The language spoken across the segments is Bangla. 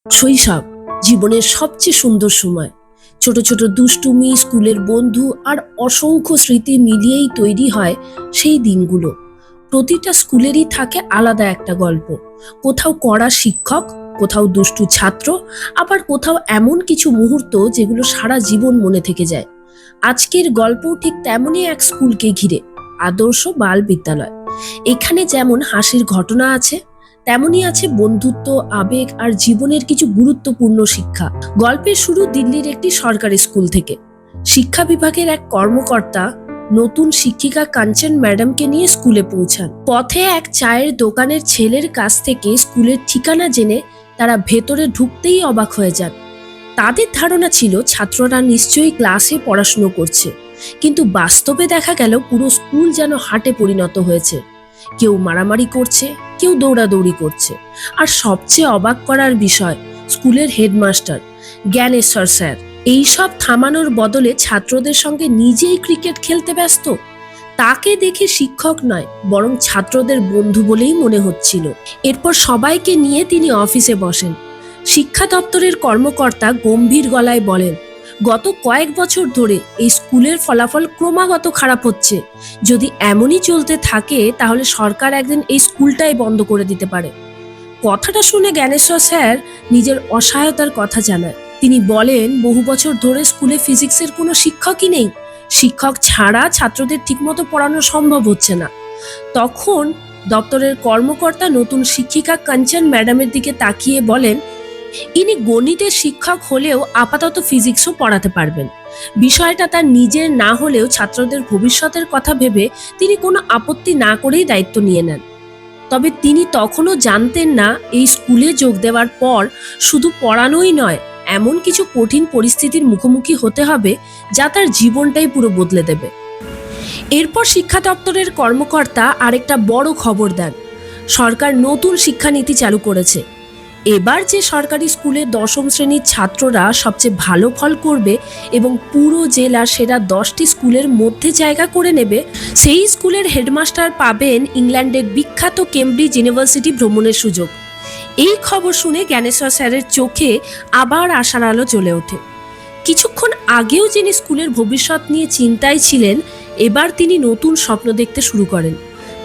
শৈশব জীবনের সবচেয়ে সুন্দর সময়। ছোট ছোট দুষ্টুমি, স্কুলের বন্ধু আর অসংখ্য স্মৃতি মিলিয়েই তৈরি হয় সেই দিনগুলো। প্রতিটা স্কুলেরই থাকে আলাদা একটা গল্প। কোথাও কড়া শিক্ষক, কোথাও দুষ্টু ছাত্র, আবার কোথাও এমন কিছু মুহূর্ত যেগুলো সারা জীবন মনে থেকে যায়। আজকের গল্পও ঠিক তেমনই এক স্কুলকে ঘিরে, আদর্শ বাল বিদ্যালয়। এখানে যেমন হাসির ঘটনা আছে, তেমনই আছে বন্ধুত্ব, আবেগ আর জীবনের কিছু গুরুত্বপূর্ণ শিক্ষা। গল্পের শুরু দিল্লির একটি সরকারি স্কুল থেকে। শিক্ষা বিভাগের এক কর্মকর্তা নতুন শিক্ষিকা কাঞ্চন ম্যাডামকে নিয়ে স্কুলে পৌঁছান। পথে এক চায়ের দোকানের ছেলের কাছ থেকে স্কুলের ঠিকানা জেনে তারা ভেতরে ঢুকতেই অবাক হয়ে যান। তাদের ধারণা ছিল ছাত্ররা নিশ্চয়ই ক্লাসে পড়াশুনো করছে, কিন্তু বাস্তবে দেখা গেল পুরো স্কুল যেন হাটে পরিণত হয়েছে। কেউ মারামারি করছে, কেউ দৌড়াদৌড়ি করছে। আর সবচেয়ে অবাক করার বিষয়, স্কুলের হেডমাস্টার জ্ঞানেশ্বর স্যার এইসব থামানোর বদলে ছাত্রদের সঙ্গে নিজেই ক্রিকেট খেলতে ব্যস্ত। তাকে দেখে শিক্ষক নয়, বরং ছাত্রদের বন্ধু বলেই মনে হচ্ছিল। এরপর সবাইকে নিয়ে তিনি অফিসে বসেন। শিক্ষা দপ্তরের কর্মকর্তা গম্ভীর গলায় বলেন, গত কয়েক বছর ধরে এই স্কুলের ফলাফল ক্রমাগত খারাপ হচ্ছে। যদি এমনই চলতে থাকে তাহলে সরকার একদিন এই স্কুলটাই বন্ধ করে দিতে পারে। কথাটা শুনে জ্ঞানেশ্বর স্যার নিজের অসহায়তার কথা জানায়। তিনি বলেন, বহু বছর ধরে স্কুলে ফিজিক্সের কোনো শিক্ষকই নেই। শিক্ষক ছাড়া ছাত্রদের ঠিকমতো পড়ানো সম্ভব হচ্ছে না। তখন দপ্তরের কর্মকর্তা নতুন শিক্ষিকা কাঞ্চন ম্যাডামের দিকে তাকিয়ে বলেন, ইনি গণিতের শিক্ষক হলেও আপাতত ফিজিক্সও পড়াতে পারবেন। বিষয়টা তার নিজের না হলেও ছাত্রদের ভবিষ্যতের কথা ভেবে তিনি কোনো আপত্তি না করেই দায়িত্ব নিয়ে নেন। তবে তিনি তখনও জানতেন না, এই স্কুলে যোগ দেওয়ার পর শুধু পড়ানোই নয়, এমন কিছু কঠিন পরিস্থিতির মুখোমুখি হতে হবে যা তার জীবনটাই পুরো বদলে দেবে। এরপর শিক্ষা দপ্তরের কর্মকর্তা আরেকটা বড় খবর দেন, সরকার নতুন শিক্ষানীতি চালু করেছে। এবার যে সরকারি স্কুলে দশম শ্রেণীর ছাত্ররা সবচেয়ে ভালো ফল করবে এবং পুরো জেলার সেরা 10টি স্কুলের মধ্যে জায়গা করে নেবে, সেই স্কুলের হেডমাস্টার পাবেন ইংল্যান্ডের বিখ্যাত কেমব্রিজ ইউনিভার্সিটি ভ্রমণের সুযোগ। এই খবর শুনে জ্ঞানেশ্বর স্যারের চোখে আবার আশার আলো জ্বলে ওঠে। কিছুক্ষণ আগেও যিনি স্কুলের ভবিষ্যৎ নিয়ে চিন্তায় ছিলেন, এবার তিনি নতুন স্বপ্ন দেখতে শুরু করেন।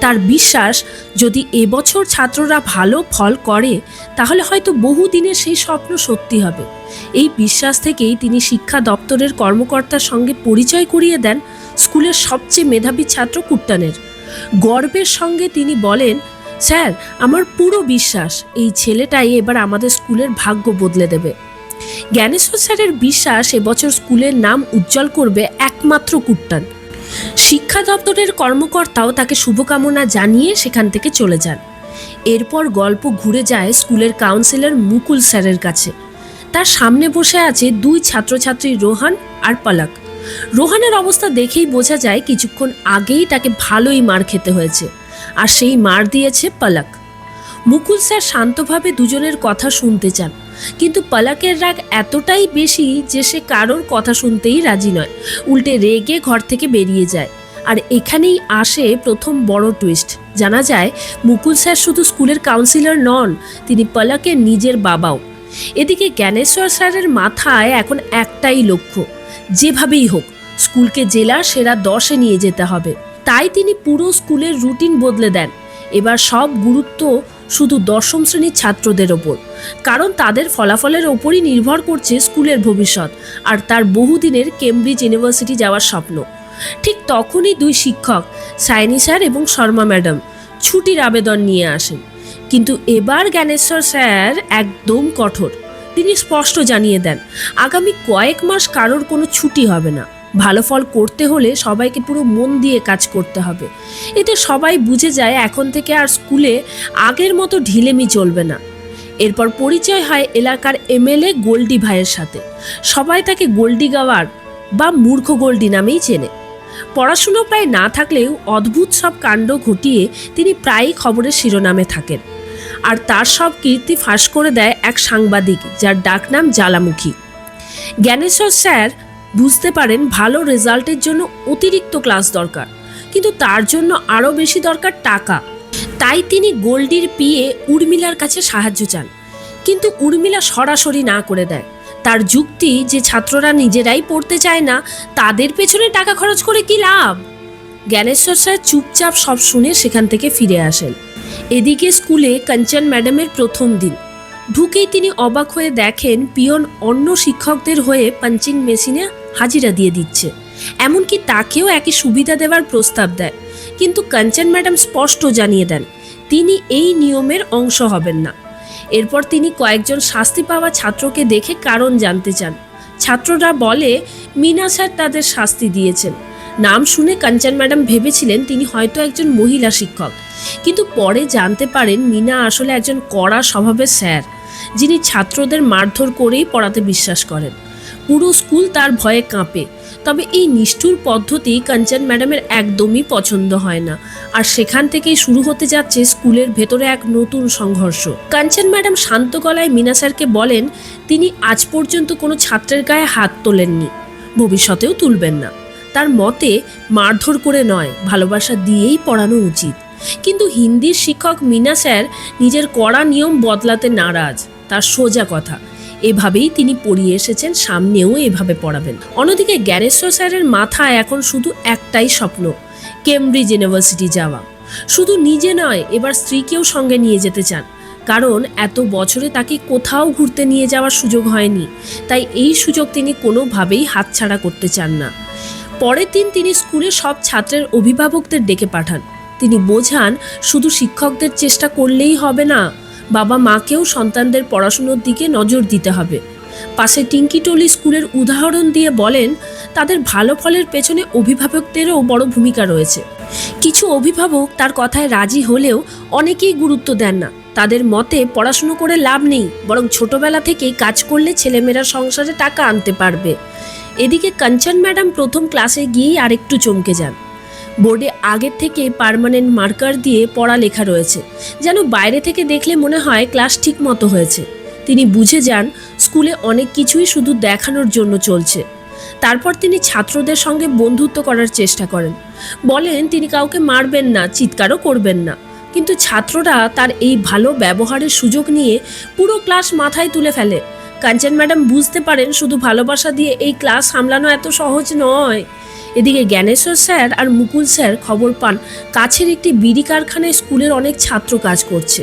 তার বিশ্বাস, যদি এবছর ছাত্ররা ভালো ফল করে তাহলে হয়তো বহুদিনের সেই স্বপ্ন সত্যি হবে। এই বিশ্বাস থেকেই তিনি শিক্ষা দপ্তরের কর্মকর্তার সঙ্গে পরিচয় করিয়ে দেন স্কুলের সবচেয়ে মেধাবী ছাত্র কুট্টানের। গর্বের সঙ্গে তিনি বলেন, স্যার, আমার পুরো বিশ্বাস এই ছেলেটাই এবার আমাদের স্কুলের ভাগ্য বদলে দেবে। জ্ঞানেশ্বর স্যারের বিশ্বাস এবছর স্কুলের নাম উজ্জ্বল করবে একমাত্র কুট্টান। শিক্ষা দপ্তরের কর্মকর্তাও তাকে শুভকামনা জানিয়ে সেখান থেকে চলে যান। এরপর গল্প ঘুরে যায় স্কুলের কাউন্সিলর মুকুল স্যারের কাছে। তার সামনে বসে আছে দুই ছাত্রছাত্রী, রোহান আর পলক। রোহানের অবস্থা দেখেই বোঝা যায় কিছুক্ষণ আগেই তাকে ভালোই মার খেতে হয়েছে, আর সেই মার দিয়েছে পলক। মুকুল স্যার শান্তভাবে দুজনের কথা শুনতে চান, কিন্তু পলকের রাগ এতটাই বেশি যে সে কারোর কথা শুনতেই রাজি নয়, উল্টে রেগে ঘর থেকে বেরিয়ে যায়। আর এখানেই আসে প্রথম বড় টুইস্ট। জানা যায় মুকুল স্যার শুধু স্কুলের কাউন্সিলর নন, তিনি পলকের নিজের বাবাও। এদিকে জ্ঞানেশ্বর স্যারের মাথায় এখন একটাই লক্ষ্য, যেভাবেই হোক স্কুলকে জেলার সেরা 10-এ নিয়ে যেতে হবে। তাই তিনি পুরো স্কুলের রুটিন বদলে দেন। এবার সব গুরুত্ব শুধু দশম শ্রেণীর ছাত্রদের ওপর, কারণ তাদের ফলাফলের ওপরই নির্ভর করছে স্কুলের ভবিষ্যৎ আর তার বহুদিনের কেমব্রিজ ইউনিভার্সিটি যাওয়ার স্বপ্ন। ঠিক তখনই দুই শিক্ষক, সাইনি স্যার এবং শর্মা ম্যাডাম, ছুটির আবেদন নিয়ে আসেন। কিন্তু এবার জ্ঞানেশ্বর স্যার একদম কঠোর। তিনি স্পষ্ট জানিয়ে দেন, আগামী কয়েক মাস কারোর কোনো ছুটি হবে না। ভালো ফল করতে হলে সবাইকে পুরো মন দিয়ে কাজ করতে হবে। এতে সবাই বুঝে যায় এখন থেকে আর স্কুলে আগের মতো ঢিলেমি চলবে না। এরপর পরিচয় হয় এলাকার এমএলএ গোল্ডি ভাইয়ের সাথে। সবাই তাকে গোল্ডি গাওয়ার বা মূর্খ গোল্ডি নামেই চেনে। পড়াশুনো প্রায় না থাকলেও অদ্ভুত সব কাণ্ড ঘটিয়ে তিনি প্রায়ই খবরের শিরোনামে থাকেন। আর তার সব কীর্তি ফাঁস করে দেয় এক সাংবাদিক, যার ডাকনাম জ্বালামুখী। জ্ঞানেশ্বর স্যার বুঝতে পারেন ভালো রেজাল্টের জন্য অতিরিক্ত ক্লাস দরকার, কিন্তু তার জন্য আরও বেশি দরকার টাকা। তাই তিনি গোল্ডির পিএ উর্মিলার কাছে সাহায্য চান। কিন্তু উর্মিলা সরাসরি না করে দেয়। তার যুক্তি যে ছাত্ররা নিজেরাই পড়তে চায় না, তাদের পেছনে টাকা খরচ করে কি লাভ। জ্ঞানেশ্বর স্যার চুপচাপ সব শুনে সেখান থেকে ফিরে আসেন। এদিকে স্কুলে কাঞ্চন ম্যাডামের প্রথম দিন। ঢুকেই তিনি অবাক হয়ে দেখেন পিয়ন অন্য শিক্ষকদের হয়ে পাঞ্চিং মেশিনে হাজিরা দিয়ে দিচ্ছে, এমনকি তাকেও একই সুবিধা দেওয়ার প্রস্তাব দেয়। কিন্তু কাঞ্চন ম্যাডাম স্পষ্ট জানিয়ে দেন তিনি এই নিয়মের অংশ হবেন না। এরপর তিনি কয়েকজন শাস্তি পাওয়া ছাত্রকে দেখে কারণ জানতে চান। ছাত্ররা বলে মিনা স্যার তাদের শাস্তি দিয়েছেন। নাম শুনে কাঞ্চন ম্যাডাম ভেবেছিলেন তিনি হয়তো একজন মহিলা শিক্ষক, কিন্তু পরে জানতে পারেন মিনা আসলে একজন কড়া স্বভাবের স্যার, যিনি ছাত্রদের মারধর করেই পড়াতে বিশ্বাস করেন। পুরো স্কুল তার ভয়ে কাঁপে। তবে এই নিষ্ঠুর পদ্ধতি কাঞ্চন ম্যাডামের একদমই পছন্দ হয় না, আর সেখান থেকেই শুরু হতে যাচ্ছে স্কুলের ভেতরে এক নতুন সংঘর্ষ। কাঞ্চন ম্যাডাম শান্ত গলায় মিনা স্যারকে বলেন তিনি আজ পর্যন্ত কোনো ছাত্রের গায়ে হাত তোলেননি, ভবিষ্যতেও তুলবেন না। তার মতে মারধর করে নয়, ভালোবাসা দিয়েই পড়ানো উচিত। কিন্তু হিন্দির শিক্ষক মিনা স্যার নিজের কড়া নিয়ম বদলাতে নারাজ। তার সোজা কথা, এভাবেই তিনি পড়িয়ে এসেছেন, সামনেও এভাবে পড়াবেন। অন্যদিকে জ্ঞানেশ্বর স্যারের মাথায় এখন শুধু একটাই স্বপ্ন, কেমব্রিজ ইউনিভার্সিটি যাওয়া। শুধু নিজে নয়, এবার স্ত্রীকেও সঙ্গে নিয়ে যেতে চান, কারণ এত বছরে তাকে কোথাও ঘুরতে নিয়ে যাওয়ার সুযোগ হয়নি। তাই এই সুযোগ তিনি কোনোভাবেই হাতছাড়া করতে চান না। পরের দিন তিনি স্কুলে সব ছাত্রের অভিভাবকদের ডেকে পাঠান। তিনি বোঝান শুধু শিক্ষকদের চেষ্টা করলেই হবে না, বাবা মাকেও সন্তানদের পড়াশুনোর দিকে নজর দিতে হবে। পাশে টিঙ্কিটলি স্কুলের উদাহরণ দিয়ে বলেন তাদের ভালো ফলের পেছনে অভিভাবকদেরও বড় ভূমিকা রয়েছে। কিছু অভিভাবক তার কথায় রাজি হলেও অনেকেই গুরুত্ব দেন না। তাদের মতে পড়াশুনো করে লাভ নেই, বরং ছোটবেলা থেকেই কাজ করলে ছেলেমেয়েরা সংসারে টাকা আনতে পারবে। এদিকে কাঞ্চন ম্যাডাম প্রথম ক্লাসে গিয়েই আরেকটু চমকে যান। বোর্ডে আগের থেকে পার্মানেন্ট মার্কার দিয়ে পড়া লেখা রয়েছে, যেন বাইরে থেকে দেখলে মনে হয় ক্লাস ঠিক মতো হয়েছে। তিনি বুঝে যান স্কুলে অনেক কিছুই শুধু দেখানোর জন্য চলছে। তারপর তিনি ছাত্রদের সঙ্গে বন্ধুত্ব করার চেষ্টা করেন। বলেন তিনি কাউকে মারবেন না, চিৎকারও করবেন না। কিন্তু ছাত্ররা তার এই ভালো ব্যবহারের সুযোগ নিয়ে পুরো ক্লাস মাথায় তুলে ফেলে। কাঞ্চন ম্যাডাম বুঝতে পারেন শুধু ভালোবাসা দিয়ে এই ক্লাস সামলানো এত সহজ নয়। এদিকে জ্ঞানেশ্বর স্যার আর মুকুল স্যার খবর পান কাছের একটি বিড়ি কারখানায় স্কুলের অনেক ছাত্র কাজ করছে।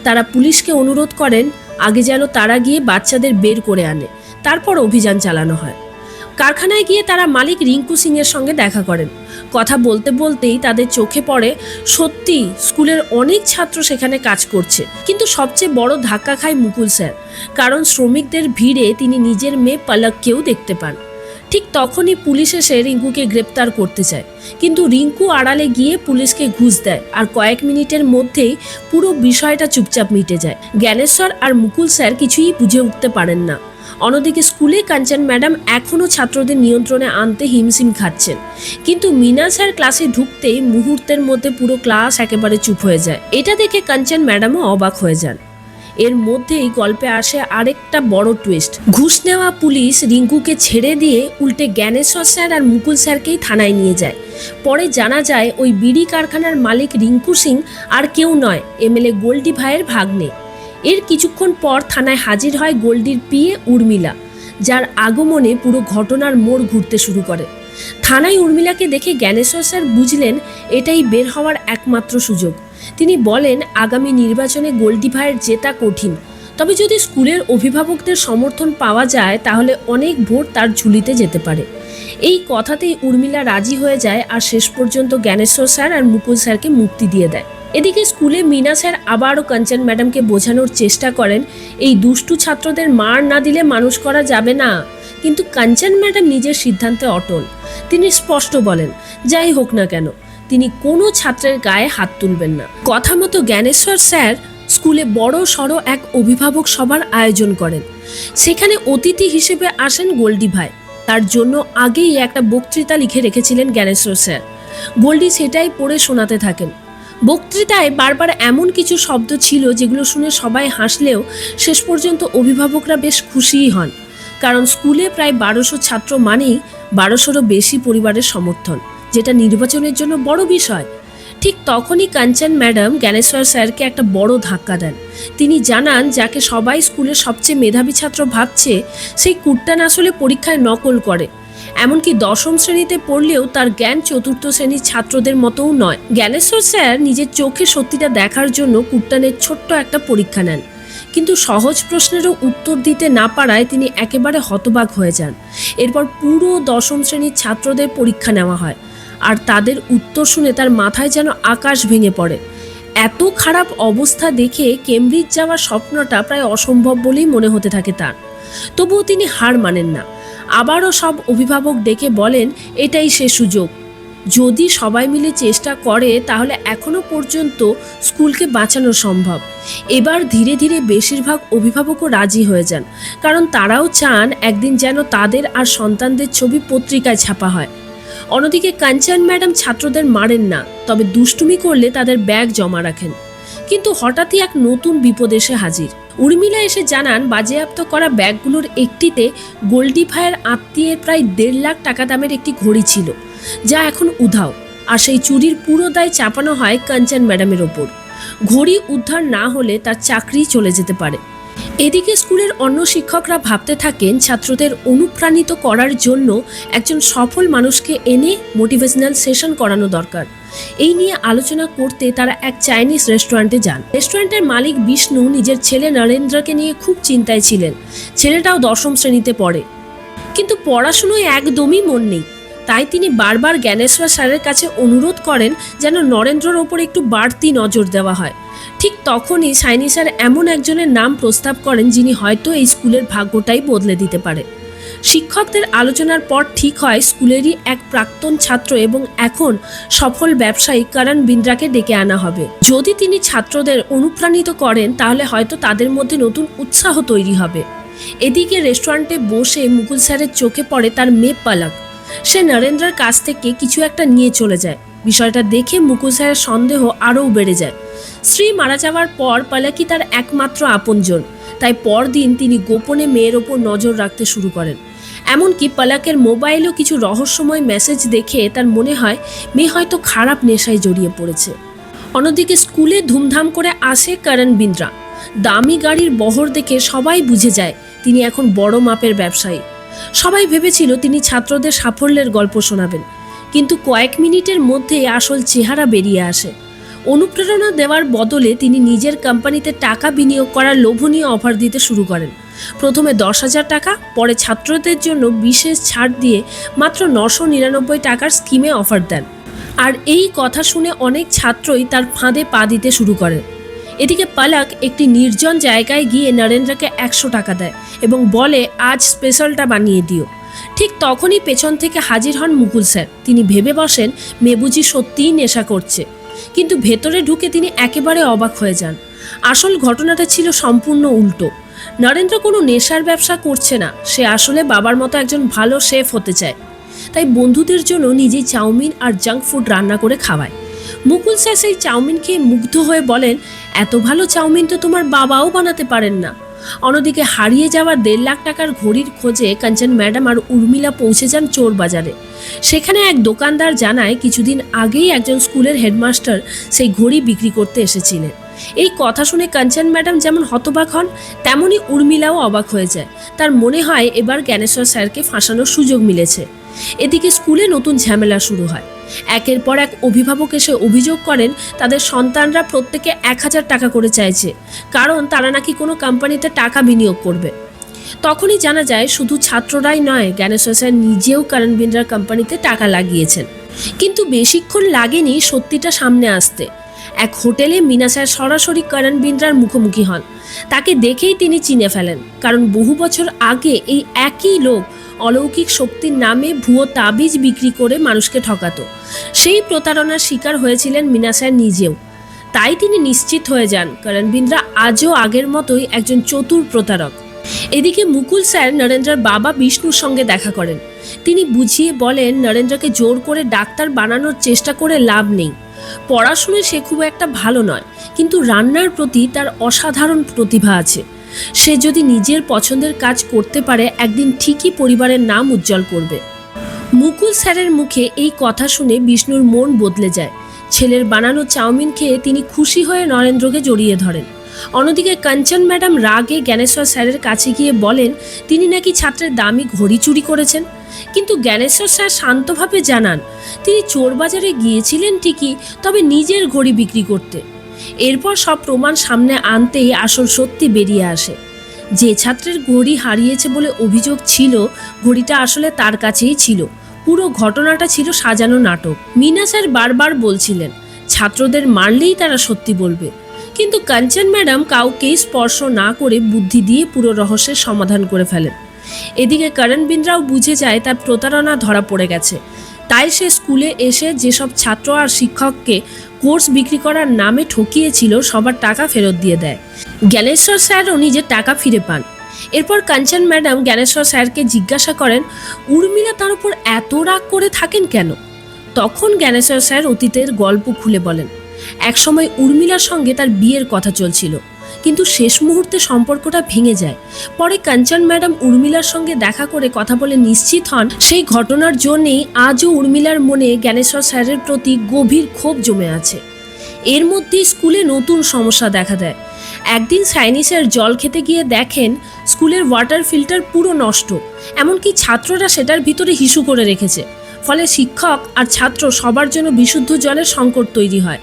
তারা পুলিশকে অনুরোধ করেন আগে যেন তারা গিয়ে বাচ্চাদের বের করে আনে, তারপর অভিযান চালানো হয়। কারখানায় গিয়ে তারা মালিক রিঙ্কু সিংয়ের সঙ্গে দেখা করেন। কথা বলতে বলতেই তাদের চোখে পড়ে সত্যি স্কুলের অনেক ছাত্র সেখানে কাজ করছে। কিন্তু সবচেয়ে বড় ধাক্কা খায় মুকুল স্যার, কারণ শ্রমিকদের ভিড়ে তিনি নিজের মেয়ে পলককেও দেখতে পান। ঠিক তখনই পুলিশ এসে রিঙ্কুকে গ্রেপ্তার করতে চায়, কিন্তু রিঙ্কু আড়ালে গিয়ে পুলিশকে ঘুষ দেয়, আর কয়েক মিনিটের মধ্যেই পুরো বিষয়টা চুপচাপ মিটে যায়। জ্ঞানেশ্বর আর মুকুল স্যার কিছুই বুঝে উঠতে পারেন না। অন্যদিকে স্কুলে কাঞ্চন ম্যাডাম এখনও ছাত্রদের নিয়ন্ত্রণে আনতে হিমশিম খাচ্ছেন। কিন্তু মিনা স্যার ক্লাসে ঢুকতেই মুহূর্তের মধ্যে পুরো ক্লাস একেবারে চুপ হয়ে যায়। এটা দেখে কাঞ্চন ম্যাডামও অবাক হয়ে যান। এর মধ্যেই গল্পে আসে আরেকটা বড় টুইস্ট। ঘুষ নেওয়া পুলিশ রিঙ্কুকে ছেড়ে দিয়ে উল্টে জ্ঞানেশ্বর স্যার আর মুকুল স্যারকেই থানায় নিয়ে যায়। পরে জানা যায় ওই বিড়ি কারখানার মালিক রিঙ্কু সিং আর কেউ নয়, এমএলএ গোল্ডি ভাইয়ের ভাগ্নে। এর কিছুক্ষণ পর থানায় হাজির হয় গোল্ডির পিএ উর্মিলা, যার আগমনে পুরো ঘটনার মোড় ঘুরতে শুরু করে। থানায় উর্মিলাকে দেখে জ্ঞানেশ্বর স্যার বুঝলেন এটাই বের হওয়ার একমাত্র সুযোগ। তিনি বলেন আগামী নির্বাচনে গোল্ডি ভাইয়ের জেতা কঠিন, তবে যদি স্কুলের অভিভাবকদের সমর্থন পাওয়া যায় তাহলে অনেক ভোট তার ঝুলিতে যেতে পারে। এই কথাতেই উর্মিলা রাজি হয়ে যায়, আর শেষ পর্যন্ত জ্ঞানেশ্বর স্যার আর মুকুল স্যারকে মুক্তি দিয়ে দেয়। এদিকে স্কুলে মিনা স্যার আবারও কাঞ্চন ম্যাডামকে বোঝানোর চেষ্টা করেন এই দুষ্টু ছাত্রদের মার না দিলে মানুষ করা যাবে না। কিন্তু কাঞ্চন ম্যাডাম নিজের সিদ্ধান্তে অটল। তিনি স্পষ্ট বলেন যাই হোক না কেন তিনি কোনো ছাত্রের গায়ে হাত তুলবেন না। কথা মতো জ্ঞানেশ্বর স্যার স্কুলে বড় সড়ো এক অভিভাবক সভার আয়োজন করেন। সেখানে অতিথি হিসেবে আসেন গোল্ডি ভাই। তার জন্য আগেই একটা বক্তৃতা লিখে রেখেছিলেন জ্ঞানেশ্বর স্যার। গোল্ডি সেটাই পড়ে শোনাতে থাকেন। বক্তৃতায় বারবার এমন কিছু শব্দ ছিল যেগুলো শুনে সবাই হাসলেও শেষ পর্যন্ত অভিভাবকরা বেশ খুশিই হন, কারণ স্কুলে প্রায় 1200 ছাত্র মানেই 1200রও বেশি পরিবারের সমর্থন, যেটা নির্বাচনের জন্য বড় বিষয়। ঠিক তখনই কাঞ্চন ম্যাডাম জ্ঞানেশ্বর স্যারকে একটা বড় ধাক্কা দেন। তিনি জানান যাকে সবাই স্কুলের সবচেয়ে মেধাবী ছাত্র ভাবছে সেই কুট্টান আসলে পরীক্ষায় নকল করে। এমনকি দশম শ্রেণীতে পড়লেও তার জ্ঞান চতুর্থ শ্রেণীর ছাত্রদের মতোও নয়। জ্ঞানেশ্বর স্যার নিজের চোখে সত্যিটা দেখার জন্য কুট্টানের ছোট্ট একটা পরীক্ষা নেন, কিন্তু সহজ প্রশ্নেরও উত্তর দিতে না পারায় তিনি একেবারে হতবাক হয়ে যান। এরপর পুরো দশম শ্রেণীর ছাত্রদের পরীক্ষা নেওয়া হয়, আর তাদের উত্তর শুনে তার মাথায় যেন আকাশ ভেঙে পড়ে। এত খারাপ অবস্থা দেখে কেমব্রিজ যাওয়ার স্বপ্নটা প্রায় অসম্ভব বলেই মনে হতে থাকে তার। তবুও তিনি হার মানেন না। আবারও সব অভিভাবক ডেকে বলেন এটাই সে সুযোগ, যদি সবাই মিলে চেষ্টা করে তাহলে এখনো পর্যন্ত স্কুলকে বাঁচানো সম্ভব। এবার ধীরে ধীরে বেশিরভাগ অভিভাবকও রাজি হয়ে যান, কারণ তারাও চান একদিন যেন তাদের আর সন্তানদের ছবি পত্রিকায় ছাপা হয়। অন্যদিকে কাঞ্চন ম্যাডাম ছাত্রদের মারেন না, তবে দুষ্টুমি করলে তাদের ব্যাগ জমা রাখেন। কিন্তু হঠাৎই এক নতুন বিপদ এসে হাজির। উর্মিলা এসে জানান বাজেয়াপ্ত করা ব্যাগগুলোর একটিতে গোল্ডি ভাইয়ের আত্মীয়ের প্রায় 1.5 লাখ টাকা দামের একটি ঘড়ি ছিল, যা এখন উধাও, আর সেই চুরির পুরো দায় চাপানো হয় কাঞ্চন ম্যাডামের ওপর। ঘড়ি উদ্ধার না হলে তার চাকরি চলে যেতে পারে। এদিকে স্কুলের অন্য শিক্ষকরা ভাবতে থাকেন ছাত্রদের অনুপ্রাণিত করার জন্য একজন সফল মানুষকে এনে মোটিভেশনাল সেশন করানো দরকার। এই নিয়ে আলোচনা করতে তারা এক চাইনিজ রেস্টুরেন্টে যান। রেস্টুরেন্টের মালিক বিষ্ণু নিজের ছেলে নরেন্দ্রকে নিয়ে খুব চিন্তায় ছিলেন। ছেলেটাও দশম শ্রেণীতে পড়ে, কিন্তু পড়াশুনোয় একদমই মন নেই। তাই তিনি বারবার জ্ঞানেশ্বর স্যারের কাছে অনুরোধ করেন যেন নরেন্দ্রর ওপর একটু বাড়তি নজর দেওয়া হয়। ঠিক তখনই সাইনি স্যার এমন একজনের নাম প্রস্তাব করেন যিনি হয়তো এই স্কুলের ভাগ্যটাই বদলে দিতে পারে। শিক্ষকদের আলোচনার পর ঠিক হয় স্কুলেরই এক প্রাক্তন ছাত্র এবং এখন সফল ব্যবসায়ী করণ বিন্দ্রাকে ডেকে আনা হবে। যদি তিনি ছাত্রদের অনুপ্রাণিত করেন তাহলে হয়তো তাদের মধ্যে নতুন উৎসাহ তৈরি হবে। এদিকে রেস্টুরেন্টে বসে মুকুল স্যারের চোখে পড়ে তার মেয়ে পলক। সে নরেন্দ্রের কাছ থেকে কিছু একটা নিয়ে চলে যায়। বিষয়টা দেখে মুকুল স্যারের সন্দেহ আরও বেড়ে যায়। স্ত্রী মারা যাওয়ার পর পলকই তার একমাত্র আপনজন, তাই পরদিন তিনি গোপনে মেয়ের ওপর নজর রাখতে শুরু করেন। এমনকি পলকের মোবাইলেও কিছু রহস্যময় মেসেজ দেখে তার মনে হয় মেয়ে হয়তো খারাপ নেশায় জড়িয়ে পড়েছে। অন্যদিকে স্কুলে ধুমধাম করে আসে করণ বিন্দ্রা। দামি গাড়ির বহর দেখে সবাই বুঝে যায় তিনি এখন বড় মাপের ব্যবসায়ী। সবাই ভেবেছিল তিনি ছাত্রদের সাফল্যের গল্প শোনাবেন, কিন্তু কয়েক মিনিটের মধ্যে আসল চেহারা বেরিয়ে আসে। অনুপ্রেরণা দেওয়ার বদলে তিনি নিজের কোম্পানিতে টাকা বিনিয়োগ করার লোভনীয় অফার দিতে শুরু করেন। প্রথমে 10,000 টাকা, পরে ছাত্রদের জন্য বিশেষ ছাড় দিয়ে মাত্র 999 টাকার স্কিমে অফার দেন। আর এই কথা শুনে অনেক ছাত্রই তার ফাঁদে পা দিতে শুরু করে। এদিকে পলক একটি নির্জন জায়গায় গিয়ে নরেন্দ্রকে 100 টাকা দেয় এবং বলে আজ স্পেশালটা বানিয়ে দিও। ঠিক তখনই পেছন থেকে হাজির হন মুকুল স্যার। তিনি ভেবে বসেন মেয়ে বুঝি সত্যিই নেশা করছে, কিন্তু ভেতরে ঢুকে তিনি একেবারে অবাক হয়ে যান। আসল ঘটনাটা ছিল সম্পূর্ণ উল্টো। নরেন্দ্র কোনো নেশার ব্যবসা করছে না, সে আসলে বাবার মতো একজন ভালো শেফ হতে চায়। তাই বন্ধুদের জন্য নিজেই চাউমিন আর জাঙ্ক ফুড রান্না করে খাওয়ায়। মুকুল স্যার সেই চাউমিন খেয়ে মুগ্ধ হয়ে বলেন এত ভালো চাউমিন তো তোমার বাবাও বানাতে পারেন না। অন্যদিকে হারিয়ে যাওয়া 1.5 লাখ টাকার ঘড়ির খোঁজে কাঞ্চন ম্যাডাম আর উর্মিলা পৌঁছে যান চোর বাজারে। সেখানে এক দোকানদার জানায় কিছুদিন আগেই একজন স্কুলের হেডমাস্টার সেই ঘড়ি বিক্রি করতে এসেছিলেন। এই কথা শুনে কাঞ্চন ম্যাডাম যেমন হতবাক হন, তেমনি উর্মিলাও অবাক হয়ে যায়। তার মনে হয় এবার জ্ঞানেশ্বর স্যারকে ফাঁসানোর সুযোগ মিলেছে। এদিকে স্কুলে নতুন ঝামেলা শুরু হয়। একের পর এক অভিভাবক এসে অভিযোগ করেন তাদের সন্তানরা প্রত্যেকে 1000 টাকা করে চাইছে, কারণ তারা নাকি কোনো কোম্পানিতে টাকা বিনিয়োগ করবে। তখনই জানা যায় শুধু ছাত্ররাই নয়, জ্ঞানেশ্বর স্যার নিজেও করণ বিন্দ্রার কোম্পানিতে টাকা লাগিয়েছেন। কিন্তু বেশিক্ষণ লাগেনি সত্যিটা সামনে আসতে। এক হোটেলে মীনা স্যার সরাসরি করণ বিন্দ্রার মুখোমুখি হন। তাকে দেখেই তিনি চিনে ফেলেন, কারণ বহু বছর আগে এই একই লোক অলৌকিক শক্তির নামে ভুয়ো তাবিজ বিক্রি করে মানুষকে ঠকাতো। সেই প্রতারণার শিকার হয়েছিলেন মীনা স্যার নিজেও। তাই তিনি নিশ্চিত হয়ে যান করণ বিন্দ্রা আজও আগের মতোই একজন চতুর প্রতারক। এদিকে মুকুল স্যার নরেন্দ্রের বাবা বিষ্ণুর সঙ্গে দেখা করেন। তিনি বুঝিয়ে বলেন নরেন্দ্রকে জোর করে ডাক্তার বানানোর চেষ্টা করে লাভ নেই। পড়াশুনোয় সে খুব একটা ভালো নয়, কিন্তু রান্নার প্রতি তার অসাধারণ প্রতিভা আছে। সে যদি নিজের পছন্দের কাজ করতে পারে একদিন ঠিকই পরিবারের নাম উজ্জ্বল করবে। মুকুল স্যারের মুখে এই কথা শুনে বিষ্ণুর মন বদলে যায়। ছেলের বানানো চাউমিন খেয়ে তিনি খুশি হয়ে নরেন্দ্রকে জড়িয়ে ধরেন। অন্যদিকে কাঞ্চন ম্যাডাম রাগে জ্ঞানেশ্বর স্যারের কাছে গিয়ে বলেন তিনি নাকি ছাত্রের দামি ঘড়ি চুরি করেছেন। কিন্তু জ্ঞানেশ্বর স্যার শান্তভাবে জানান তিনি চোর বাজারে গিয়েছিলেন ঠিকই, তবে নিজের ঘড়ি বিক্রি করতে। এরপর সব প্রমাণ সামনে আনতেই আসল সত্যি বেরিয়ে আসে। যে ছাত্রের ঘড়ি হারিয়েছে বলে অভিযোগ ছিল, ঘড়িটা আসলে তার কাছেই ছিল। পুরো ঘটনাটা ছিল সাজানো নাটক। মিনা স্যার বারবার বলছিলেন ছাত্রদের মারলেই তারা সত্যি বলবে, কিন্তু কাঞ্চন ম্যাডাম কাউকেই স্পর্শ না করে বুদ্ধি দিয়ে পুরো রহস্যের সমাধান করে ফেলেন। এদিকে করণ বিন্দ্রাও বুঝে যায় তার প্রতারণা ধরা পড়ে গেছে, তাই সে স্কুলে এসে যেসব ছাত্র আর শিক্ষককে কোর্স বিক্রি করার নামে ঠকিয়েছিল সবার টাকা ফেরত দিয়ে দেয়। জ্ঞানেশ্বর স্যারও নিজের টাকা ফিরে পান। এরপর কাঞ্চন ম্যাডাম জ্ঞানেশ্বর স্যারকে জিজ্ঞাসা করেন উর্মিলা তার উপর এত রাগ করে থাকেন কেন। তখন জ্ঞানেশ্বর স্যার অতীতের গল্প খুলে বলেন একসময় উর্মিলার সঙ্গে তার বিয়ের কথা চলছিল, কিন্তু শেষ মুহূর্তে সম্পর্কটা ভেঙে যায়। পরে কাঞ্চন ম্যাডাম উর্মিলার সঙ্গে দেখা করে কথা বলে নিশ্চিত হন সেই ঘটনার জন্যেই আজও উর্মিলার মনে জ্ঞানেশ্বর স্যারের প্রতি গভীর ক্ষোভ জমে আছে। এর মধ্যেই স্কুলে নতুন সমস্যা দেখা দেয়। একদিন সাইনিসের জল খেতে গিয়ে দেখেন স্কুলের ওয়াটার ফিল্টার পুরো নষ্ট, এমনকি ছাত্ররা সেটার ভিতরে হিসু করে রেখেছে। ফলে শিক্ষক আর ছাত্র সবার জন্য বিশুদ্ধ জলের সংকট তৈরি হয়।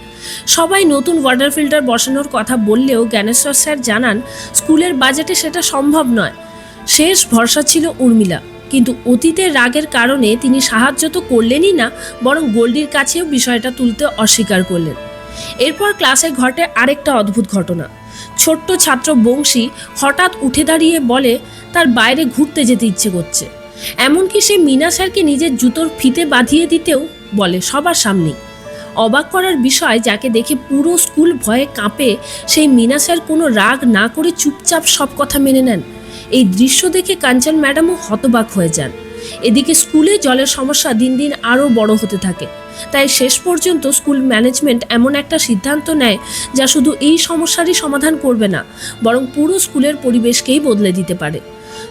সবাই নতুন ওয়াটার ফিল্টার বসানোর কথা বললেও জ্ঞানেশ্বর স্যার জানান স্কুলের বাজেটে সেটা সম্ভব নয়। শেষ ভরসা ছিল উর্মিলা, কিন্তু অতীতের রাগের কারণে তিনি সাহায্য তো করলেনই না, বরং গোল্ডির কাছেও বিষয়টা তুলতে অস্বীকার করলেন। এরপর ক্লাসে ঘটে আরেকটা অদ্ভুত ঘটনা। ছোট্ট ছাত্র বংশী হঠাৎ উঠে দাঁড়িয়ে বলে তার বাইরে ঘুরতে যেতে ইচ্ছে করছে। এমনকি সে মিনা স্যারকে নিজের জুতোর ফিতে বাঁধিয়ে দিতেও বলে সবার সামনে। অবাক করার বিষয়, যাকে দেখে পুরো স্কুল ভয়ে কাঁপে সেই মিনা স্যার কোনো রাগ না করে চুপচাপ সব কথা মেনে নেন। এই দৃশ্য দেখে কাঞ্চন ম্যাডামও হতবাক হয়ে যান। এদিকে স্কুলে জলের সমস্যা দিন দিন আরও বড় হতে থাকে। তাই শেষ পর্যন্ত স্কুল ম্যানেজমেন্ট এমন একটা সিদ্ধান্ত নেয় যা শুধু এই সমস্যারই সমাধান করবে না, বরং পুরো স্কুলের পরিবেশকেই বদলে দিতে পারে।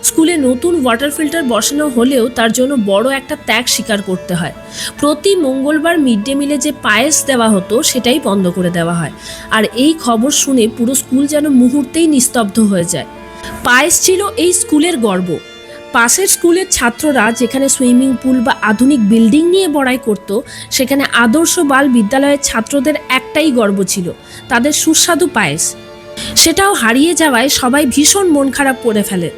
স্কুলে নতুন ওয়াটার ফিল্টার বসানো হলেও তার জন্য বড় একটা ত্যাগ স্বীকার করতে হয়। প্রতি মঙ্গলবার মিড ডে মিলে যে পায়েস দেওয়া হতো সেটাই বন্ধ করে দেওয়া হয়। আর এই খবর শুনে পুরো স্কুল যেন মুহূর্তেই নিস্তব্ধ হয়ে যায়। পায়েস ছিল এই স্কুলের গর্ব। পাশের স্কুলের ছাত্ররা যেখানে সুইমিং পুল বা আধুনিক বিল্ডিং নিয়ে বড়াই করত, সেখানে আদর্শ বাল বিদ্যালয়ের ছাত্রদের একটাই গর্ব ছিল তাদের সুস্বাদু পায়েস। সেটাও হারিয়ে যাওয়ায় সবাই ভীষণ মন খারাপ করে ফেলে।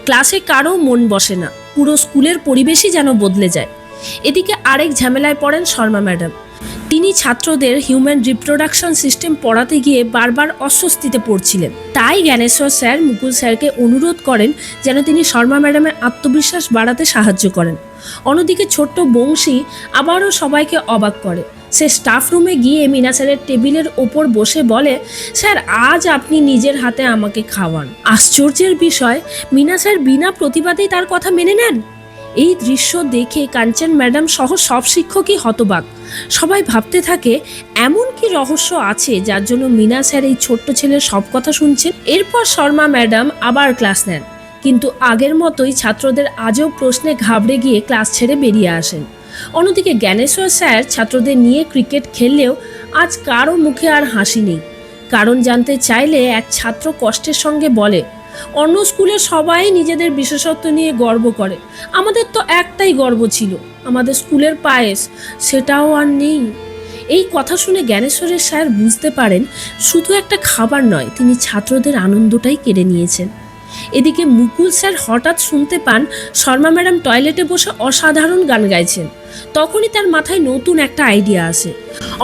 ক্লাসে কারো মন বসে না, পুরো স্কুলের পরিবেশই যেন বদলে যায়। এদিকে আরেক ঝামেলায় পড়েন শর্মা ম্যাডাম। তিনি ছাত্রদের হিউম্যান রিপ্রোডাকশন সিস্টেম পড়াতে গিয়ে বারবার অস্বস্তিতে পড়ছিলেন। তাই জ্ঞানেশ্বর স্যার মুকুল স্যারকে অনুরোধ করেন যেন তিনি শর্মা ম্যাডামের আত্মবিশ্বাস বাড়াতে সাহায্য করেন। অন্যদিকে ছোট্ট বংশী আবারও সবাইকে অবাক করে। সে স্টাফ রুমে গিয়ে মিনা স্যারের টেবিলের ওপর বসে বলে স্যার আজ আপনি নিজের হাতে আমাকে খাওয়ান। আশ্চর্যের বিষয়, মিনা স্যার বিনা প্রতিবাদেই তার কথা মেনে নেন। এই দৃশ্য দেখে কাঞ্চন ম্যাডাম সহ সব শিক্ষকই হতবাক। সবাই ভাবতে থাকে এমন কি রহস্য আছে যার জন্য মিনা স্যার এই ছোট্ট ছেলের সব কথা শুনছেন। এরপর শর্মা ম্যাডাম আবার ক্লাস নেন, কিন্তু আগের মতোই ছাত্রদের আজও প্রশ্নে ঘাবড়ে গিয়ে ক্লাস ছেড়ে বেরিয়ে আসেন। অন্যদিকে জ্ঞানেশ্বর স্যার ছাত্রদের নিয়ে ক্রিকেট খেললেও আজ কারো মুখে আর হাসি নেই। কারণ জানতে চাইলে এক ছাত্র কষ্টের সঙ্গে বলে অন্য স্কুলের সবাই নিজেদের বিশেষত্ব নিয়ে গর্ব করে, আমাদের তো একটাই গর্ব ছিল আমাদের স্কুলের পায়েস, সেটাও আর নেই। এই কথা শুনে জ্ঞানেশ্বরের স্যার বুঝতে পারেন শুধু একটা খাবার নয়, তিনি ছাত্রদের আনন্দটাই কেড়ে নিয়েছেন। এদিকে মুকুল স্যার হঠাৎ শুনতে পান শর্মা ম্যাডাম টয়লেটে বসে অসাধারণ গান গাইছেন। তখনই তার মাথায় নতুন একটা আইডিয়া আসে।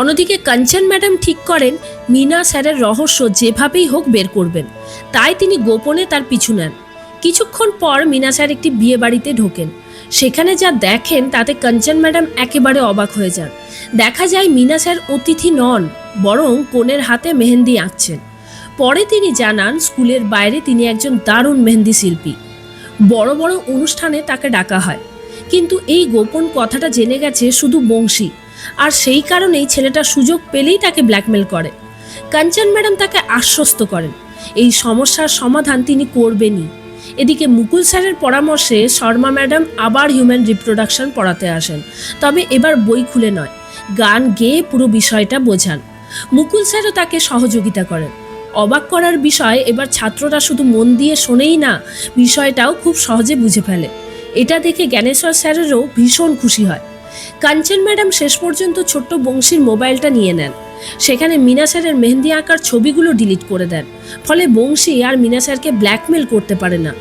অন্যদিকে কাঞ্চন ম্যাডাম ঠিক করেন মিনা স্যারের রহস্য যেভাবেই হোক বের করবেন, তাই তিনি গোপনে তার পিছু নেন। কিছুক্ষণ পর মিনা স্যার একটি বিয়ে বাড়িতে ঢোকেন। সেখানে যা দেখেন তাতে কাঞ্চন ম্যাডাম একেবারে অবাক হয়ে যান। দেখা যায় মিনা স্যার অতিথি নন, বরং কনের হাতে মেহেন্দি আঁকছেন। পরে তিনি জানান স্কুলের বাইরে তিনি একজন দারুণ মেহেন্দি শিল্পী। বড় বড় অনুষ্ঠানে তাকে ডাকা হয়। কিন্তু এই গোপন কথাটা জেনে গেছে শুধু বংশী, আর সেই কারণেই ছেলেটা সুযোগ পেলেই তাকে ব্ল্যাকমেল করে। কাঞ্চন ম্যাডাম তাকে আশ্বস্ত করেন এই সমস্যার সমাধান তিনি করবেনই। এদিকে মুকুল স্যারের পরামর্শে শর্মা ম্যাডাম আবার হিউম্যান রিপ্রোডাকশন পড়াতে আসেন, তবে এবার বই খুলে নয়। গান গেয়ে পুরো বিষয়টা বোঝান। মুকুল স্যারও তাকে সহযোগিতা করেন। অবাক করার বিষয়, এবার ছাত্ররা শুধু মন দিয়ে শোনেই না, বিষয়টাও খুব সহজে বুঝে ফেলে। এটা দেখে জ্ঞানেশ্বর স্যারেরও ভীষণ খুশি হয়। কাঞ্চন ম্যাডাম শেষ পর্যন্ত ছোট্ট বংশীর মোবাইলটা নিয়ে নেন। সেখানে মিনা স্যারের মেহেন্দি আঁকার ছবিগুলো ডিলিট করে দেন। ফলে বংশী আর মিনা স্যারকে ব্ল্যাকমেল করতে পারে না।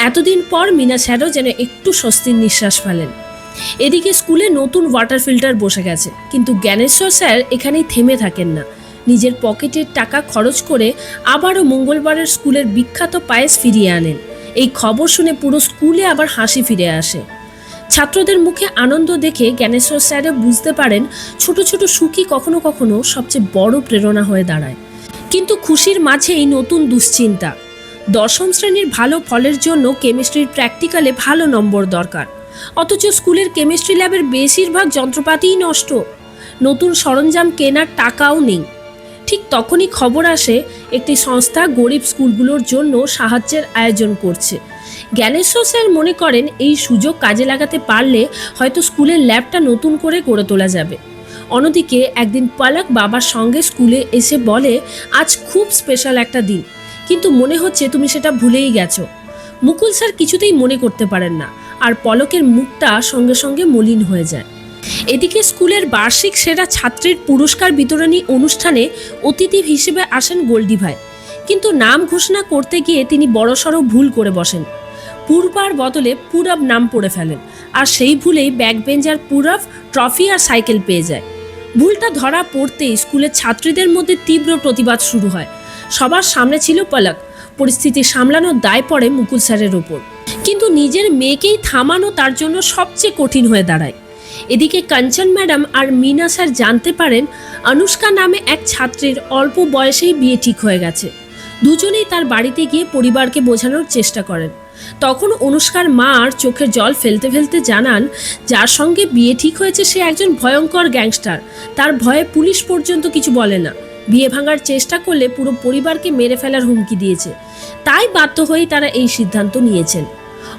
এতদিন পর মিনা স্যারও যেন একটু স্বস্তির নিঃশ্বাস ফেলেন। এদিকে স্কুলে নতুন ওয়াটার ফিল্টার বসে গেছে, কিন্তু জ্ঞানেশ্বর স্যার এখানেই থেমে থাকেন না। নিজের পকেটের টাকা খরচ করে আবারও মঙ্গলবারের স্কুলের বিখ্যাত পায়েস ফিরিয়ে আনেন। এই খবর শুনে পুরো স্কুলে আবার হাসি ফিরে আসে। ছাত্রদের মুখে আনন্দ দেখে জ্ঞানেশ্বর স্যারও বুঝতে পারেন ছোট ছোট সুখই কখনো কখনো সবচেয়ে বড় প্রেরণা হয়ে দাঁড়ায়। কিন্তু খুশির মাঝেই নতুন দুশ্চিন্তা। দশম শ্রেণীর ভালো ফলের জন্য কেমিস্ট্রির প্র্যাকটিক্যালে ভালো নম্বর দরকার, অথচ স্কুলের কেমিস্ট্রি ল্যাবের বেশিরভাগ যন্ত্রপাতিই নষ্ট। নতুন সরঞ্জাম কেনার টাকাও নেই। ঠিক তখনই খবর আসে একটি সংস্থা গরিব স্কুলগুলোর জন্য সাহায্যের আয়োজন করছে। জ্ঞানেশ্বর স্যার মনে করেন এই সুযোগ কাজে লাগাতে পারলে হয়তো স্কুলের ল্যাবটা নতুন করে গড়ে তোলা যাবে। অন্যদিকে একদিন পলক বাবার সঙ্গে স্কুলে এসে বলে, আজ খুব স্পেশাল একটা দিন, কিন্তু মনে হচ্ছে তুমি সেটা ভুলেই গেছো। মুকুল স্যার কিছুতেই মনে করতে পারেন না, আর পলকের মুখটা সঙ্গে সঙ্গে মলিন হয়ে যায়। এদিকে স্কুলের বার্ষিক সেরা ছাত্রীর পুরস্কার বিতরণী অনুষ্ঠানে অতিথি হিসেবে আসেন গোল্ডি ভাই, কিন্তু নাম ঘোষণা করতে গিয়ে তিনি বড়সড় ভুল করে বসেন। পূর্বার বদলে পুরব নাম পড়ে ফেলেন, আর সেই ভুলেই ব্যাকবেঞ্চার পুরব ট্রফি আর সাইকেল পেয়ে যায়। ভুলটা ধরা পড়তেই স্কুলের ছাত্রীদের মধ্যে তীব্র প্রতিবাদ শুরু হয়। সবার সামনে ছিল পলক। পরিস্থিতি সামলানোর দায় পড়ে মুকুল স্যারের ওপর, কিন্তু নিজের মেয়েকেই থামানো তার জন্য সবচেয়ে কঠিন হয়ে দাঁড়ায়। এদিকে কাঞ্চন ম্যাডাম আর মিনা স্যার জানতে পারেন অনুষ্কা নামে এক ছাত্রীর অল্প বয়সেই বিয়ে ঠিক হয়ে গেছে। দুজনেই তার বাড়িতে গিয়ে পরিবারকে বোঝানোর চেষ্টা করেন। তখন অনুষ্কার মা আর চোখের জল ফেলতে ফেলতে জানান, যার সঙ্গে বিয়ে ঠিক হয়েছে সে একজন ভয়ঙ্কর গ্যাংস্টার। তার ভয়ে পুলিশ পর্যন্ত কিছু বলে না। বিয়ে ভাঙার চেষ্টা করলে পুরো পরিবারকে মেরে ফেলার হুমকি দিয়েছে। তাই বাধ্য হয়েই তারা এই সিদ্ধান্ত নিয়েছেন।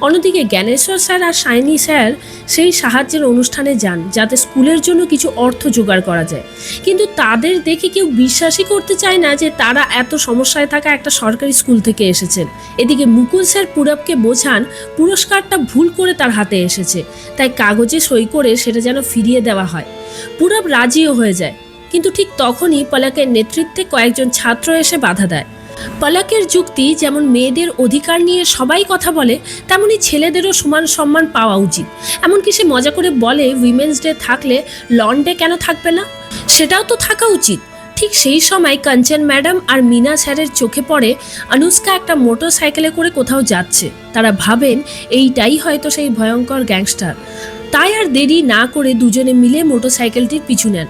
অন্যদিকে জ্ঞানেশ্বর স্যার আর সাইনি স্যার সেই সাহায্যের অনুষ্ঠানে যান, যাতে স্কুলের জন্য কিছু অর্থ জোগাড় করা যায়। কিন্তু তাদের দেখে কেউ বিশ্বাসই করতে চায় না যে তারা এত সমস্যায় থাকা একটা সরকারি স্কুল থেকে এসেছেন। এদিকে মুকুল স্যার পুরবকে বোঝান পুরস্কারটা ভুল করে তার হাতে এসেছে, তাই কাগজে সই করে সেটা যেন ফিরিয়ে দেওয়া হয়। পুরব রাজিও হয়ে যায়, কিন্তু ঠিক তখনই পলকের নেতৃত্বে কয়েকজন ছাত্র এসে বাধা দেয়। পলকের যুক্তি, যেমন মেয়েদের অধিকার নিয়ে সবাই কথা বলে, তেমনি ছেলেদেরও সমান সম্মান পাওয়া উচিত। এমনকি সে মজা করে বলে, উইমেন্স ডে থাকলে লন ডে কেন থাকবে না, সেটাও তো থাকা উচিত। ঠিক সেই সময় কাঞ্চন ম্যাডাম আর মিনা স্যারের চোখে পড়ে অনুষ্কা একটা মোটর সাইকেলে করে কোথাও যাচ্ছে। তারা ভাবেন এইটাই হয়তো সেই ভয়ঙ্কর গ্যাংস্টার। তাই আর দেরি না করে দুজনে মিলে মোটরসাইকেলটির পিছু নেন,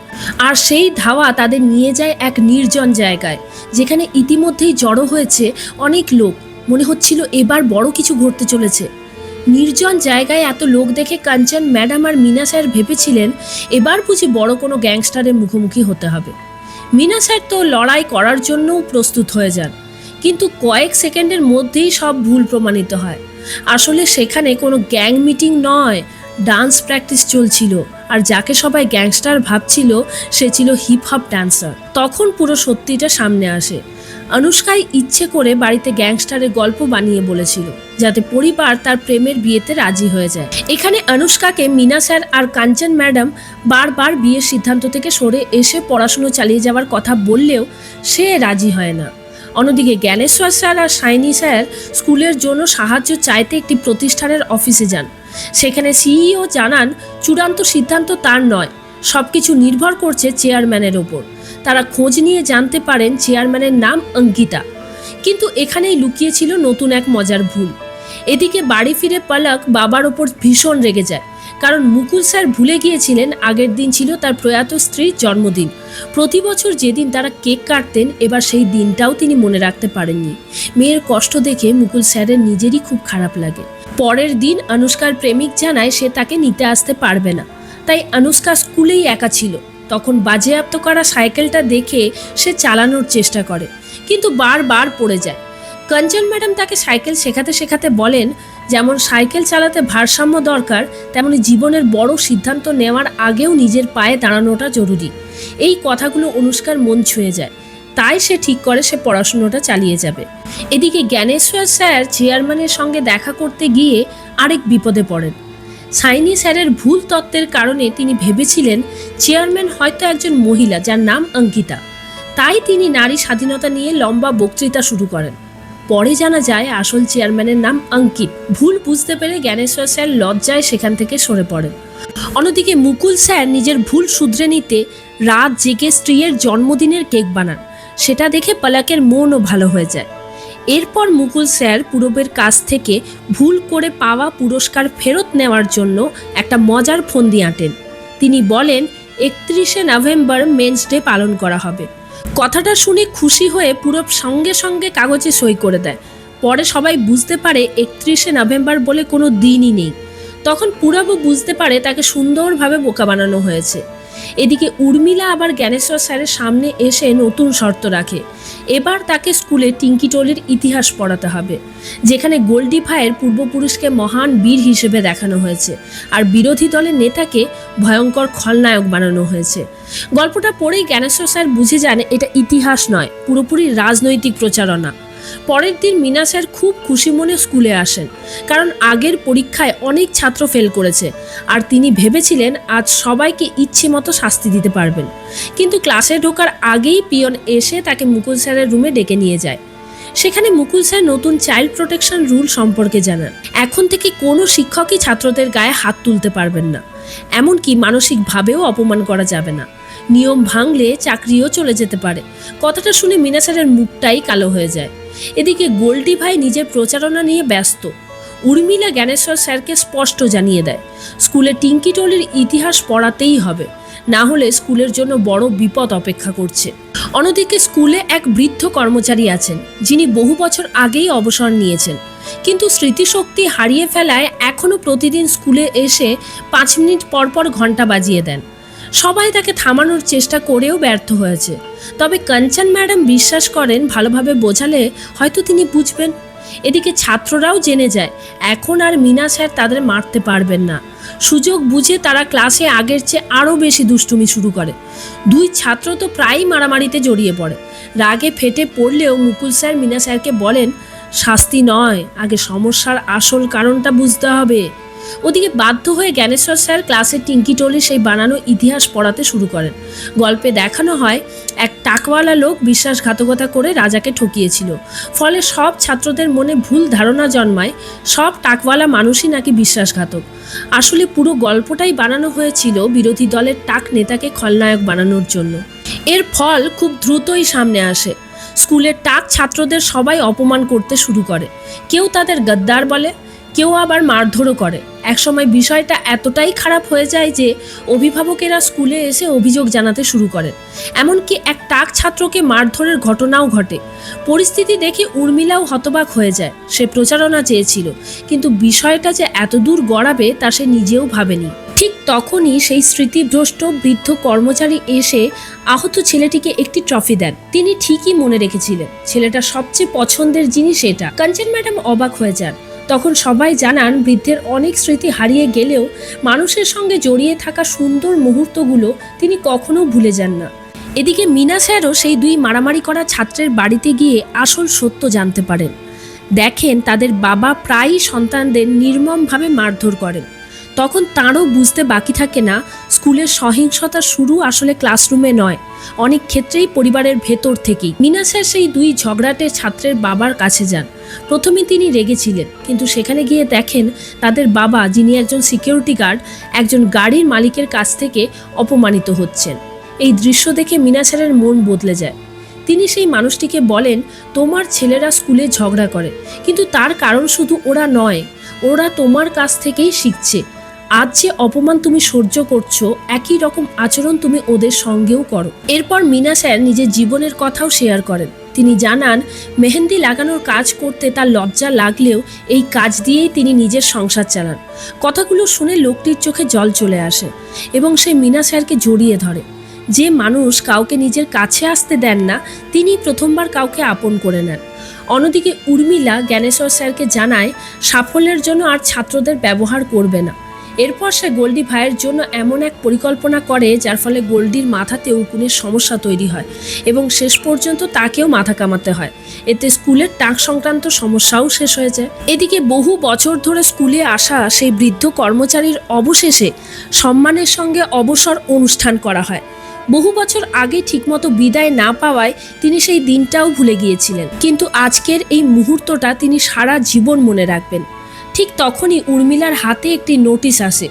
আর সেই ধাওয়া তাদের নিয়ে যায় এক নির্জন জায়গায়, যেখানে ইতিমধ্যেই জড়ো হয়েছে অনেক লোক। মনে হচ্ছিল এবার বড় কিছু ঘটতে চলেছে। নির্জন জায়গায় এত লোক দেখে কাঞ্চন ম্যাডাম আর মিনা স্যার ভেবেছিলেন এবার বুঝি বড় কোনো গ্যাংস্টারের মুখোমুখি হতে হবে। মিনা স্যার তো লড়াই করার জন্যও প্রস্তুত হয়ে যান, কিন্তু কয়েক সেকেন্ডের মধ্যেই সব ভুল প্রমাণিত হয়। আসলে সেখানে কোনো গ্যাং মিটিং নয়, ডান্স প্র্যাকটিস চলছিল, আর যাকে সবাই গ্যাংস্টার ভাবছিল সে ছিল হিপ হপ ডান্সার। তখন পুরো সত্যিটা সামনে আসে। অনুষ্কাই ইচ্ছে করে বাড়িতে গ্যাংস্টারের গল্প বানিয়ে বলেছিল, যাতে পরিবার তার প্রেমের বিয়েতে রাজি হয়ে যায়। এখানে অনুষ্কাকে মিনা স্যার আর কাঞ্চন ম্যাডাম বারবার বিয়ের সিদ্ধান্ত থেকে সরে এসে পড়াশুনো চালিয়ে যাওয়ার কথা বললেও সে রাজি হয় না। অন্যদিকে জ্ঞানেশ্বর স্যার আর সাইনি স্যার স্কুলের জন্য সাহায্য চাইতে একটি প্রতিষ্ঠানের অফিসে যান। সেখানে সিইও জানান চূড়ান্ত সিদ্ধান্ত তার নয়, সবকিছু নির্ভর করছে চেয়ারম্যানের ওপর। তারা খোঁজ নিয়ে জানতে পারেন চেয়ারম্যানের নাম অঙ্কিতা, কিন্তু এখানেই লুকিয়ে ছিল নতুন এক মজার ভুল। এদিকে বাড়ি ফিরে পলক বাবার ওপর ভীষণ রেগে যায়, কারণ মুকুল স্যার ভুলে গিয়েছিলেন আগের দিন ছিল তার প্রয়াত স্ত্রীর জন্মদিন। প্রতি বছর যেদিন তারা কেক কাটতেন, এবার সেই দিনটাও তিনি মনে রাখতে পারেননি। মেয়ের কষ্ট দেখে মুকুল স্যারের নিজেরই খুব খারাপ লাগে। পরের দিন অনুষ্কার প্রেমিক জানায় সে তাকে নিতে আসতে পারবে না, তাই অনুষ্কা স্কুলেই একা ছিল। তখন বাজেয়াপ্ত করা সাইকেলটা দেখে সে চালানোর চেষ্টা করে, কিন্তু বারবার পড়ে যায়। কাঞ্চন ম্যাডাম তাকে সাইকেল শেখাতে শেখাতে বলেন, যেমন সাইকেল চালাতে ভারসাম্য দরকার, তেমনি জীবনের বড় সিদ্ধান্ত নেওয়ার আগেও নিজের পায়ে দাঁড়ানোটা জরুরি। এই কথাগুলো অনুষ্কার মন ছুঁয়ে যায়, তাই সে ঠিক করে সে পড়াশুনোটা চালিয়ে যাবে। এদিকে জ্ঞানেশ্বর স্যার চেয়ারম্যানের সঙ্গে দেখা করতে গিয়ে আরেক বিপদে পড়েন। সাইনি স্যারের ভুল তত্ত্বের কারণে তিনি ভেবেছিলেন চেয়ারম্যান হয়তো একজন মহিলা যার নাম অঙ্কিতা, তাই তিনি নারী স্বাধীনতা নিয়ে লম্বা বক্তৃতা শুরু করেন। পরে জানা যায় আসল চেয়ারম্যানের নাম অঙ্কিত। ভুল বুঝতে পেরে জ্ঞানেশ্বর স্যার লজ্জায় সেখান থেকে সরে পড়েন। অন্যদিকে মুকুল স্যার নিজের ভুল শুধরে নিতে রাত জেগে স্ত্রীর জন্মদিনের কেক বানান। সেটা দেখে পলকের মনও ভালো হয়ে যায়। এরপর মুকুল স্যার পূরবের কাছ থেকে ভুল করে পাওয়া পুরস্কার ফেরত নেওয়ার জন্য একটা মজার ফন্দি আঁটেন। তিনি বলেন 31শে নভেম্বর মেন্স ডে পালন করা হবে। কথাটা শুনে খুশি হয়ে পূরব সঙ্গে সঙ্গে কাগজে সই করে দেয়। পরে সবাই বুঝতে পারে 31শে নভেম্বর বলে কোনো দিনই নেই। তখন পূরবও বুঝতে পারে তাকে সুন্দরভাবে বোকা বানানো হয়েছে। এদিকে উর্মিলা আবার জ্ঞানেশ্বর স্যারের সামনে এসে নতুন শর্ত রাখে। এবার তাকে স্কুলে টিঙ্কিটলির ইতিহাস পড়াতে হবে, যেখানে গোল্ডি ভাইয়ের পূর্বপুরুষকে মহান বীর হিসেবে দেখানো হয়েছে আর বিরোধী দলের নেতাকে ভয়ঙ্কর খলনায়ক বানানো হয়েছে। গল্পটা পড়েই জ্ঞানেশ্বর স্যার বুঝে যান এটা ইতিহাস নয়, পুরোপুরি রাজনৈতিক প্রচারণা। পরের দিন মিনা স্যার খুব খুশি মনে স্কুলে আসেন, কারণ আগের পরীক্ষায় অনেক ছাত্র ফেল করেছে আর তিনি ভেবেছিলেন আজ সবাইকে ইচ্ছে মতো শাস্তি দিতে পারবেন। কিন্তু ক্লাসে ঢোকার আগেই পিয়ন এসে তাকে মুকুল স্যারের রুমে ডেকে নিয়ে যায়। সেখানে মুকুল স্যার নতুন চাইল্ড প্রোটেকশন রুল সম্পর্কে জানান। এখন থেকে কোনো শিক্ষকই ছাত্রদের গায়ে হাত তুলতে পারবেন না, এমনকি মানসিকভাবেও অপমান করা যাবে না। নিয়ম ভাঙলে চাকরিও চলে যেতে পারে। কথাটা শুনে মিনা স্যারের মুখটাই কালো হয়ে যায়। এদিকে গোল্ডি ভাই নিজের প্রচারণা নিয়ে ব্যস্ত। উর্মিলা জ্ঞানেশ্বর স্যারকে স্পষ্ট জানিয়ে দেয় স্কুলে টিঙ্কিটলির ইতিহাস পড়াতেই হবে, না হলে স্কুলের জন্য বড় বিপদ অপেক্ষা করছে। অন্যদিকে স্কুলে এক বৃদ্ধ কর্মচারী আছেন যিনি বহু বছর আগেই অবসর নিয়েছেন, কিন্তু স্মৃতিশক্তি হারিয়ে ফেলায় এখনও প্রতিদিন স্কুলে এসে 5 মিনিট পর পর ঘন্টা বাজিয়ে দেন। সবাই তাকে থামানোর চেষ্টা করেও ব্যর্থ হয়েছে। তবে কাঞ্চন ম্যাডাম বিশ্বাস করেন ভালোভাবে বোঝালে হয়তো তিনি বুঝবেন। এদিকে ছাত্ররাও জেনে যায় এখন আর মিনা স্যার তাদের মারতে পারবেন না। সুযোগ বুঝে তারা ক্লাসে আগের চেয়ে আরও বেশি দুষ্টুমি শুরু করে। 2 ছাত্র তো প্রায়ই মারামারিতে জড়িয়ে পড়ে। রাগে ফেটে পড়লেও মুকুল স্যার মিনা স্যারকে বলেন শাস্তি নয়, আগে সমস্যার আসল কারণটা বুঝতে হবে। ওদিকে বাধ্য হয়ে জ্ঞানেশ্বর স্যার ক্লাসে টিঙ্কিটলি সেই বানানো ইতিহাস পড়াতে শুরু করেন। গল্পে দেখানো হয় এক টাকওয়ালা লোক বিশ্বাসঘাতকতা করে রাজাকে ঠকিয়েছিল, ফলে সব ছাত্রদের মনে ভুল ধারণা জন্মায় সব টাকওয়ালা মানুষই নাকি বিশ্বাসঘাতক। আসলে পুরো গল্পটাই বানানো হয়েছিল বিরোধী দলের টাক নেতাকে খলনায়ক বানানোর জন্য। এর ফল খুব দ্রুতই সামনে আসে। স্কুলের টাক ছাত্রদের সবাই অপমান করতে শুরু করে, কেউ তাদের গদ্দার বলে, কেউ আবার মারধরও করে। একসময় বিষয়টা এতটাই খারাপ হয়ে যায় যে অভিভাবকেরা স্কুলে এসে অভিযোগ জানাতে শুরু করেন। এমনকি এক টাক ছাত্রকে মারধরের ঘটনাও ঘটে। পরিস্থিতি দেখে উর্মিলাও হতবাক হয়ে যায়। সে প্রচারণা চেয়েছিল, কিন্তু বিষয়টা যে এত দূর গড়াবে তা সে নিজেও ভাবেনি। ঠিক তখনই সেই স্মৃতিভ্রষ্ট বৃদ্ধ কর্মচারী এসে আহত ছেলেটিকে একটি ট্রফি দেন। তিনি ঠিকই মনে রেখেছিলেন ছেলেটার সবচেয়ে পছন্দের জিনিস এটা। কাঞ্চন ম্যাডাম অবাক হয়ে যান। তখন সবাই জানান বৃদ্ধের অনেক স্মৃতি হারিয়ে গেলেও মানুষের সঙ্গে জড়িয়ে থাকা সুন্দর মুহূর্তগুলো তিনি কখনো ভুলে যান না। এদিকে মিনা স্যারও সেই 2 মারামারি করা ছাত্রের বাড়িতে গিয়ে আসল সত্য জানতে পারেন। দেখেন তাদের বাবা প্রায়ই সন্তানদের নির্মমভাবে মারধর করেন। তখন তাঁরও বুঝতে বাকি থাকে না স্কুলের সহিংসতা শুরু আসলে ক্লাসরুমে নয়, অনেক ক্ষেত্রেই পরিবারের ভেতর থেকেই। মিনা স্যার সেই 2 ঝগড়াটে ছাত্রের বাবার কাছে যান। প্রথমে তিনি রেগেছিলেন, কিন্তু সেখানে গিয়ে দেখেন তাদের বাবা, যিনি একজন সিকিউরিটি গার্ড, একজন গাড়ির মালিকের কাছ থেকে অপমানিত হচ্ছেন। এই দৃশ্য দেখে মিনা স্যারের মন বদলে যায়। তিনি সেই মানুষটিকে বলেন তোমার ছেলেরা স্কুলে ঝগড়া করে, কিন্তু তার কারণ শুধু ওরা নয়, ওরা তোমার কাছ থেকেই শিখছে। আজ যে অপমান তুমি সহ্য করছো, একই রকম আচরণ তুমি ওদের সঙ্গেও করো। এরপর মিনা স্যার নিজের জীবনের কথাও শেয়ার করেন। তিনি জানান মেহেন্দি লাগানোর কাজ করতে তার লজ্জা লাগলেও এই কাজ দিয়েই তিনি নিজের সংসার চালান। কথাগুলো শুনে লোকটির চোখে জল চলে আসে এবং সে মিনা স্যারকে জড়িয়ে ধরে। যে মানুষ কাউকে নিজের কাছে আসতে দেন না, তিনি প্রথমবার কাউকে আপন করে নেন। অন্যদিকে উর্মিলা জ্ঞানেশ্বর স্যারকে জানায় সাফল্যের জন্য আর ছাত্রদের ব্যবহার করবে না। এরপর সে গোল্ডি ভাইয়ের জন্য এমন এক পরিকল্পনা করে যার ফলে গোল্ডির মাথাতে উকুনের সমস্যা তৈরি হয় এবং শেষ পর্যন্ত তাকেও মাথা কামাতে হয়। এতে স্কুলের টাক সংক্রান্ত সমস্যাও শেষ হয়ে যায়। এদিকে বহু বছর ধরে স্কুলে আসা সেই বৃদ্ধ কর্মচারীর অবশেষে সম্মানের সঙ্গে অবসর অনুষ্ঠান করা হয়। বহু বছর আগে ঠিকমতো বিদায় না পাওয়ায় তিনি সেই দিনটাও ভুলে গিয়েছিলেন, কিন্তু আজকের এই মুহূর্তটা তিনি সারা জীবন মনে রাখবেন। ঠিক তখনই উর্মিলার হাতে একটি নোটিশ আসে।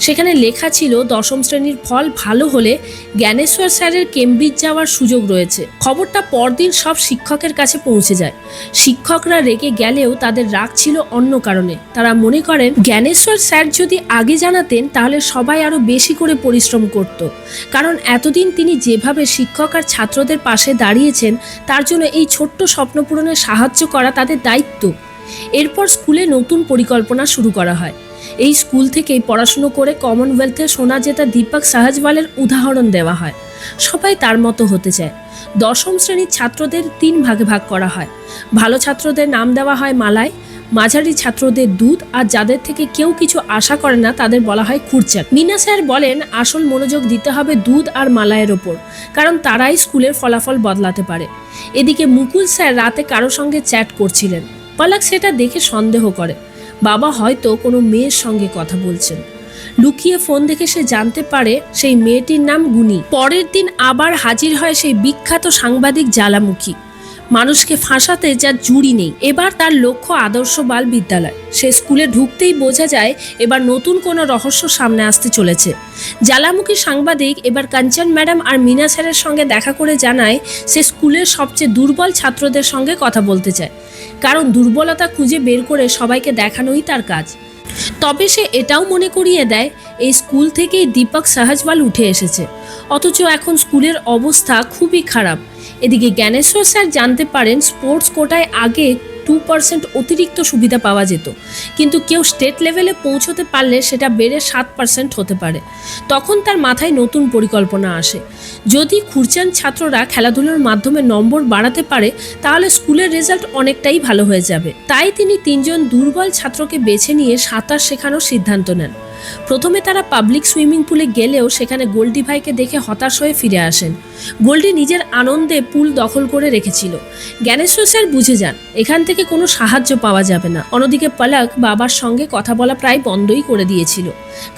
সেখানে লেখা ছিল 10ম শ্রেণীর ফল ভালো হলে জ্ঞানেশ্বর স্যারের কেমব্রিজ যাওয়ার সুযোগ রয়েছে। খবরটা পরদিন সব শিক্ষকের কাছে পৌঁছে যায়। শিক্ষকরা রেগে গেলেও তাদের রাগ ছিল অন্য কারণে। তারা মনে করেন জ্ঞানেশ্বর স্যার যদি আগে জানাতেন তাহলে সবাই আরো বেশি করে পরিশ্রম করত, কারণ এতদিন তিনি যেভাবে শিক্ষক আর ছাত্রদের পাশে দাঁড়িয়েছেন তার জন্য এই ছোট্ট স্বপ্ন পূরণে সাহায্য করা তাদের দায়িত্ব। এরপর স্কুলে নতুন পরিকল্পনা শুরু করা হয়। এই স্কুল থেকেই পড়াশুনো করে কমনওয়েলথে সোনা জেতা দীপক সাহাজওয়ালের উদাহরণ দেওয়া হয়। সবাই তার মতো হতে চায়। 10ম শ্রেণীর ছাত্রদের 3 ভাগে ভাগ করা হয়। ভালো ছাত্রদের নাম দেওয়া হয় মালাই, মাঝারি ছাত্রদের দুধ, আর যাদের থেকে কেউ কিছু আশা করে না তাদের বলা হয় খুরচাক। মিনা স্যার বলেন আসল মনোযোগ দিতে হবে দুধ আর মালাইয়ের ওপর, কারণ তারাই স্কুলের ফলাফল বদলাতে পারে। এদিকে মুকুল স্যার রাতে কারো সঙ্গে চ্যাট করছিলেন। পলক সেটা দেখে সন্দেহ করে বাবা হয়তো কোনো মেয়ের সঙ্গে কথা বলছেন। লুকিয়ে ফোন দেখে সে জানতে পারে সেই মেয়েটির নাম গুনি। পরের দিন আবার হাজির হয় সেই বিখ্যাত সাংবাদিক জ্বালামুখী, মানুষকে ফাঁসাতে যার জুড়ি নেই। এবার তার লক্ষ্য আদর্শ বাল বিদ্যালয়। সে স্কুলে ঢুকতেই বোঝা যায় এবার নতুন কোনো রহস্য সামনে আসতে চলেছে। জ্বালামুখী সাংবাদিক এবার কাঞ্চন ম্যাডাম আর মিনা স্যারের সঙ্গে দেখা করে জানায় সে স্কুলের সবচেয়ে দুর্বল ছাত্রদের সঙ্গে কথা বলতে চায়, কারণ দুর্বলতা খুঁজে বের করে সবাইকে দেখানোই তার কাজ। তবে সে এটাও মনে করিয়ে দেয় এই স্কুল থেকেই দীপক সাহাজওয়াল উঠে এসেছে, অথচ এখন স্কুলের অবস্থা খুবই খারাপ। এদিকে জ্ঞানেশ্বর স্যার জানতে পারেন স্পোর্টস কোটায় আগে 2% অতিরিক্ত সুবিধা পাওয়া যেত, কিন্তু কেউ স্টেট লেভেলে পৌঁছতে পারলে সেটা বেড়ে 7% হতে পারে। তখন তার মাথায় নতুন পরিকল্পনা আসে। যদি খুরচান ছাত্ররা খেলাধুলার মাধ্যমে নম্বর বাড়াতে পারে তাহলে স্কুলের রেজাল্ট অনেকটাই ভালো হয়ে যাবে। তাই তিনি 3জন দুর্বল ছাত্রকে বেছে নিয়ে সাঁতার শেখানোর সিদ্ধান্ত নেন। প্রথমে তারা পাবলিক সুইমিং পুলে গেলেও সেখানে গোল্ডি ভাইকে দেখে হতাশ হয়ে ফিরে আসেন। গোল্ডি নিজের আনন্দে পুল দখল করে রেখেছিল। জ্ঞানেশ্বর স্যার বুঝে যান এখান থেকে কোনো সাহায্য পাওয়া যাবে না। অন্যদিকে পলক বাবার সঙ্গে কথা বলা প্রায় বন্ধই করে দিয়েছিল,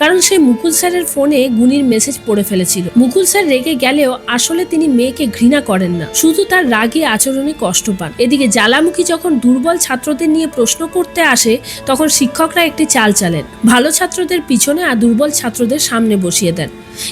কারণ সে মুকুল স্যারের ফোনে গুনির মেসেজ পড়ে ফেলেছিল। মুকুল স্যার রেগে গেলেও আসলে তিনি মেয়েকে ঘৃণা করেন না, শুধু তার রাগে আচরণে কষ্ট পান। এদিকে জ্বালামুখী যখন দুর্বল ছাত্রদের নিয়ে প্রশ্ন করতে আসে তখন শিক্ষকরা একটি চাল চালেন, ভালো ছাত্রদের পিছনে আর দুর্বল ছাত্রদের সামনে বসিয়ে দেন।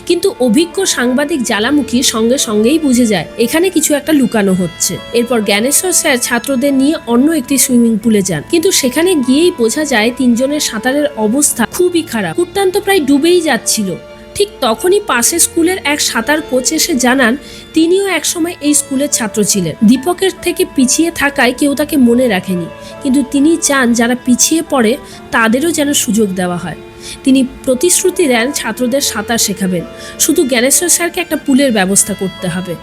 কিন্তু অভিজ্ঞ সাংবাদিক জ্বালামুখী সঙ্গে সঙ্গেই বুঝে যায় এখানে কিছু একটা লুকানো হচ্ছে। এরপর জ্ঞানেশ্বর স্যার ছাত্রদের নিয়ে অন্য একটি সুইমিং পুলে যান, কিন্তু সেখানে গিয়েই বোঝা যায় 3জনের সাঁতারের অবস্থা খুবই খারাপ। কুট্টান্ত প্রায় ডুবেই যাচ্ছিল। ঠিক তখনই পাশে স্কুলের এক সাঁতার কোচ এসে জানান তিনিও একসময় এই স্কুলের ছাত্র ছিলেন। দীপকের থেকে পিছিয়ে থাকায় কেউ তাকে মনে রাখেনি, কিন্তু তিনি চান যারা পিছিয়ে পড়ে তাদেরও যেন সুযোগ দেওয়া হয়। তিনি প্রতিশ্রুতি দেন ছাত্রদের সাঁতার শেখাবেন, শুধু জ্ঞানেশ্বর স্যারকে একটা পুলের ব্যবস্থা করতে হবে।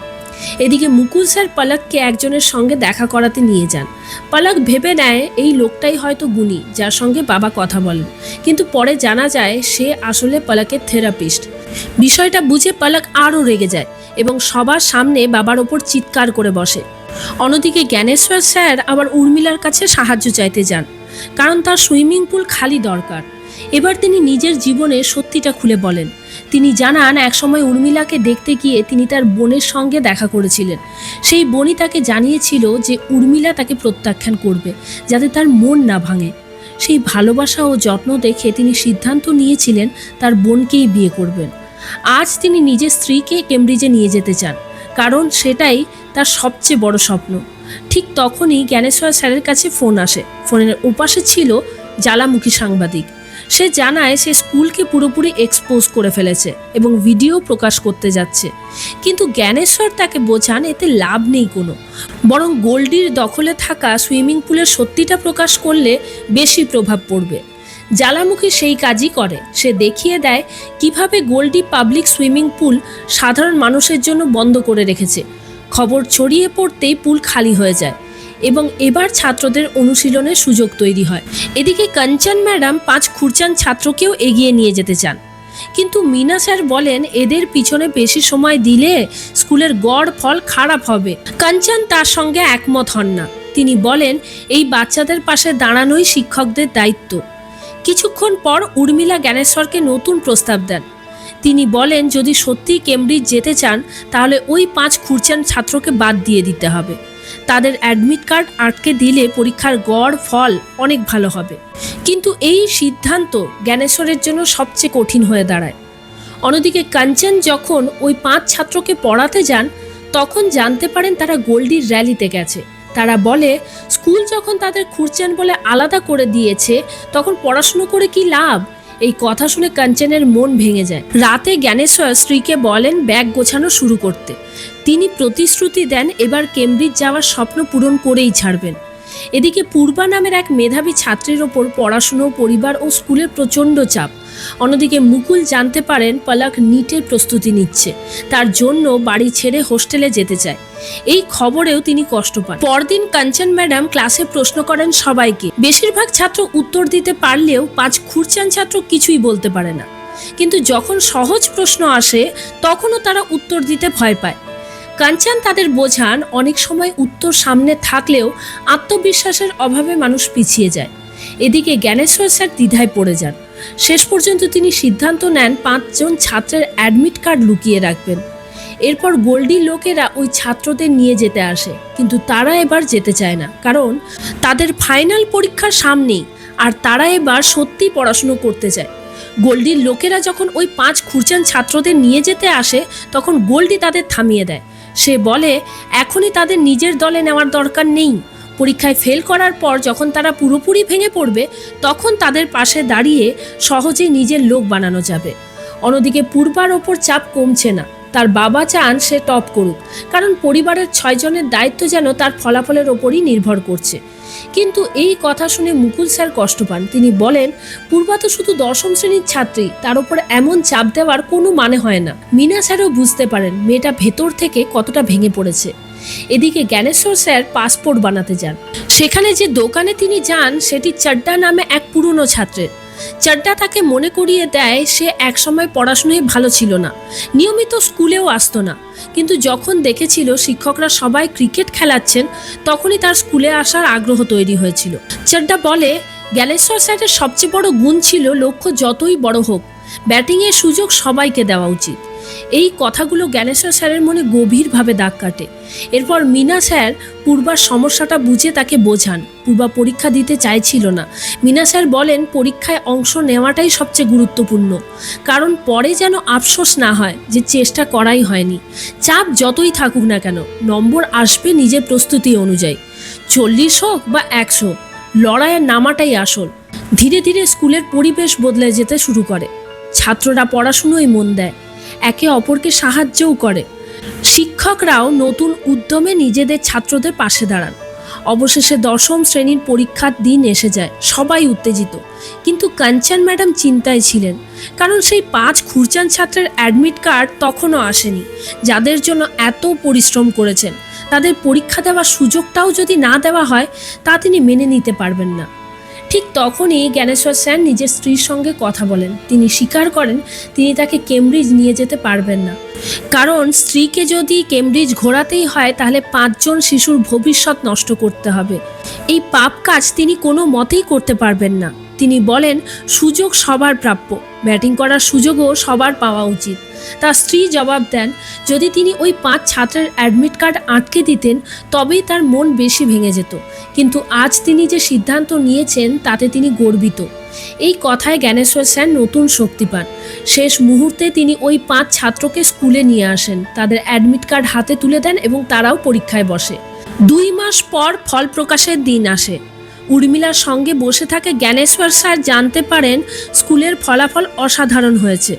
এদিকে মুকুল স্যার পলককে একজনের সঙ্গে দেখা করাতে নিয়ে যান। পলক ভেবে নেয় এই লোকটাই হয়তো গুনি, যার সঙ্গে বাবা কথা বলেন, কিন্তু পরে জানা যায় সে আসলে পলকের থেরাপিস্ট। বিষয়টা বুঝে পলক আরও রেগে যায় এবং সবার সামনে বাবার ওপর চিৎকার করে বসে। অন্যদিকে জ্ঞানেশ্বর স্যার আবার উর্মিলার কাছে সাহায্য চাইতে যান, কারণ তার সুইমিং পুল খালি দরকার। এবার তিনি নিজের জীবনে সত্যিটা খুলে বলেন। তিনি জানান একসময় উর্মিলাকে দেখতে গিয়ে তিনি তার বোনের সঙ্গে দেখা করেছিলেন। সেই বোনই তাকে জানিয়েছিল যে উর্মিলা তাকে প্রত্যাখ্যান করবে, যাতে তার মন না ভাঙে। সেই ভালোবাসা ও যত্ন দেখে তিনি সিদ্ধান্ত নিয়েছিলেন তার বোনকেই বিয়ে করবেন। আজ তিনি নিজের স্ত্রীকে কেমব্রিজে নিয়ে যেতে চান, কারণ সেটাই তার সবচেয়ে বড় স্বপ্ন। ঠিক তখনই জ্ঞানেশ্বর স্যারের কাছে ফোন আসে। ফোনের ওপাশে ছিল জ্বালামুখী সাংবাদিক। সে জানায় সে স্কুলকে পুরোপুরি এক্সপোজ করে ফেলেছে এবং ভিডিও প্রকাশ করতে যাচ্ছে, কিন্তু জ্ঞানেশ্বর তাকে বোঝান এতে লাভ নেই কোনো, বরং গোল্ডির দখলে থাকা সুইমিং পুলের সত্যিটা প্রকাশ করলে বেশি প্রভাব পড়বে। জ্বালামুখী সেই কাজই করে। সে দেখিয়ে দেয় কিভাবে গোল্ডি পাবলিক সুইমিং পুল সাধারণ মানুষের জন্য বন্ধ করে রেখেছে। খবর ছড়িয়ে পড়তেই পুল খালি হয়ে যায়। এবং এবার ছাত্রদের অনুশীলনের সুযোগ তৈরি হয়। এদিকে কাঞ্চন ম্যাডাম 5 খুরচান ছাত্রকেও এগিয়ে নিয়ে যেতে চান, কিন্তু মিনা স্যার বলেন এদের পিছনে বেশি সময় দিলে স্কুলের গড় ফল খারাপ হবে। কাঞ্চন তার সঙ্গে একমত হন না। তিনি বলেন এই বাচ্চাদের পাশে দাঁড়ানোই শিক্ষকদের দায়িত্ব। কিছুক্ষণ পর উর্মিলা জ্ঞানেশ্বরকে নতুন প্রস্তাব দেন। তিনি বলেন যদি সত্যি কেমব্রিজ যেতে চান তাহলে ওই 5 খুরচান ছাত্রকে বাদ দিয়ে দিতে হবে। তাদের অ্যাডমিট কার্ড আটকে দিলে পরীক্ষার গড় ফল অনেক ভালো হবে। কিন্তু এই সিদ্ধান্ত জ্ঞানেশ্বরের জন্য সবচেয়ে কঠিন হয়ে দাঁড়ায়। অন্যদিকে কাঞ্চন যখন ওই 5 ছাত্রকে পড়াতে যান তখন জানতে পারেন তারা গোল্ডির র্যালিতে গেছে। তারা বলে স্কুল যখন তাদের খুরচান বলে আলাদা করে দিয়েছে তখন পড়াশুনো করে কি লাভ। এই কথা শুনে কাঞ্চনের মন ভেঙে যায়। রাতে জ্ঞানেশ্বর স্ত্রীকে বলেন ব্যাগ গোছানো শুরু করতে। তিনি প্রতিশ্রুতি দেন এবার কেমব্রিজ যাওয়ার স্বপ্ন পূরণ করেই ছাড়বেন। এদিকে পূর্বা নামের এক মেধাবী ছাত্রীর ওপর পড়াশুনো, পরিবার ও স্কুলের প্রচণ্ড চাপ। অন্যদিকে মুকুল জানতে পারেন পলক নিটের প্রস্তুতি নিচ্ছে, তার জন্য বাড়ি ছেড়ে হোস্টেলে যেতে চায়। এই খবরেও তিনি কষ্ট পান। পরদিন কাঞ্চন ম্যাডাম ক্লাসে প্রশ্ন করেন সবাইকে। বেশিরভাগ ছাত্র উত্তর দিতে পারলেও 5 খুরচান ছাত্র কিছুই বলতে পারে না। কিন্তু যখন সহজ প্রশ্ন আসে তখনও তারা উত্তর দিতে ভয় পায়। কাঞ্চন তাদের বোঝান অনেক সময় উত্তর সামনে থাকলেও আত্মবিশ্বাসের অভাবে মানুষ পিছিয়ে যায়। এদিকে জ্ঞানেশ্বর স্যার দ্বিধায় পড়ে যান। শেষ পর্যন্ত তিনি সিদ্ধান্ত নেন 5 জন ছাত্রের অ্যাডমিট কার্ড লুকিয়ে রাখবেন। এরপর গোল্ডি লোকেরা ওই ছাত্রদের নিয়ে যেতে আসে, কিন্তু তারা এবার যেতে চায় না, কারণ তাদের ফাইনাল পরীক্ষার সামনেই আর তারা এবার সত্যি পড়াশুনো করতে চায়। গোল্ডির লোকেরা যখন ওই 5 খুরচান ছাত্রদের নিয়ে যেতে আসে তখন গোল্ডি তাদের থামিয়ে দেয়। সে বলে এখনই তাদের নিজের দলে নেওয়ার দরকার নেই। পরীক্ষায় ফেল করার পর যখন তারা পুরোপুরি ভেঙে পড়বে তখন তাদের পাশে দাঁড়িয়ে সহজেই নিজের লোক বানানো যাবে। অন্যদিকে পূর্বার ওপর চাপ কমছে না। তার বাবা চান সে টপ করুক, কারণ পরিবারের 6 জনের দায়িত্ব যেন তার ফলাফলের ওপরই নির্ভর করছে। কিন্তু এই কথা শুনে মুকুল স্যার কষ্ট পান। তিনি বলেন পূর্বা তো শুধু 10ম শ্রেণীর ছাত্রী, তার উপর এমন চাপ দেওয়ার কোনো মানে হয় না। মিনা স্যারও বুঝতে পারেন মেয়েটা ভেতর থেকে কতটা ভেঙে পড়েছে। এদিকে জ্ঞানেশ্বর স্যার পাসপোর্ট বানাতে যান। সেখানে যে দোকানে তিনি যান সেটি চাড্ডা নামে এক পুরনো ছাত্রের। চাড্ডা তাকে মনে করিয়ে দেয় সে একসময় পড়াশোনায় ভালো ছিল না, নিয়মিত স্কুলেও আসতো না, কিন্তু যখন দেখেছিল শিক্ষকরা সবাই ক্রিকেট খেলাচ্ছেন তখনই তার স্কুলে আসার আগ্রহ তৈরি হয়েছিল। চাড্ডা বলে জ্ঞানেশ্বর স্যারের সবচেয়ে বড় গুণ ছিল লক্ষ্য যতই বড় হোক ব্যাটিংয়ের সুযোগ সবাইকে দেওয়া উচিত। এই কথাগুলো জ্ঞানেশ্বর স্যারের মনে গভীরভাবে দাগ কাটে। এরপর মিনা স্যার পূর্বার সমস্যাটা বুঝে তাকে বোঝান। পূর্বা পরীক্ষা দিতে চাইছিল না। মিনা স্যার বলেন পরীক্ষায় অংশ নেওয়াটাই সবচেয়ে গুরুত্বপূর্ণ, কারণ পরে যেন আফসোস না হয় যে চেষ্টা করাই হয়নি। চাপ যতই থাকুক না কেন নম্বর আসবে নিজের প্রস্তুতি অনুযায়ী। 40 হোক বা 100, লড়াইয়ের নামাটাই আসল। ধীরে ধীরে স্কুলের পরিবেশ বদলে যেতে শুরু করে। ছাত্ররা পড়াশুনোয় মন দেয়, একে অপরকে সাহায্যও করে। শিক্ষকরাও নতুন উদ্যমে নিজেদের ছাত্রদের পাশে দাঁড়ান। অবশেষে 10ম শ্রেণীর পরীক্ষার দিন এসে যায়। সবাই উত্তেজিত, কিন্তু কাঞ্চন ম্যাডাম চিন্তায় ছিলেন, কারণ সেই 5 খুরচান ছাত্রের অ্যাডমিট কার্ড তখনও আসেনি। যাদের জন্য এত পরিশ্রম করেছেন তাদের পরীক্ষা দেওয়ার সুযোগটাও যদি না দেওয়া হয় তা তিনি মেনে নিতে পারবেন না। ঠিক তখনই জ্ঞানেশ্বর স্যার নিজের স্ত্রীর সঙ্গে কথা বলেন। তিনি স্বীকার করেন তিনি তাকে কেমব্রিজ নিয়ে যেতে পারবেন না, কারণ স্ত্রীকে যদি কেমব্রিজ ঘোরাতেই হয় তাহলে 5 জন শিশুর ভবিষ্যৎ নষ্ট করতে হবে। এই পাপ কাজ তিনি কোনো মতেই করতে পারবেন না। তিনি বলেন সুযোগ সবার প্রাপ্য, ব্যাটিং করার সুযোগও সবার পাওয়া উচিত। তার স্ত্রী জবাব দেন যদি তিনি ওই 5 ছাত্রের অ্যাডমিট কার্ড আটকে দিতেন তবেই তার মন বেশি ভেঙে যেত, কিন্তু আজ তিনি যে সিদ্ধান্ত নিয়েছেন তাতে তিনি গর্বিত। এই কথায় জ্ঞানেশ্বর স্যার নতুন শক্তি পান। শেষ মুহূর্তে তিনি ওই 5 ছাত্রকে স্কুলে নিয়ে আসেন, তাদের অ্যাডমিট কার্ড হাতে তুলে দেন এবং তারাও পরীক্ষায় বসে। 2 মাস পর ফল প্রকাশের দিন আসে। উর্মিলার সঙ্গে বসে থাকে জ্ঞানেশ্বর স্যার জানতে পারেন স্কুলের ফলাফল অসাধারণ হয়েছে।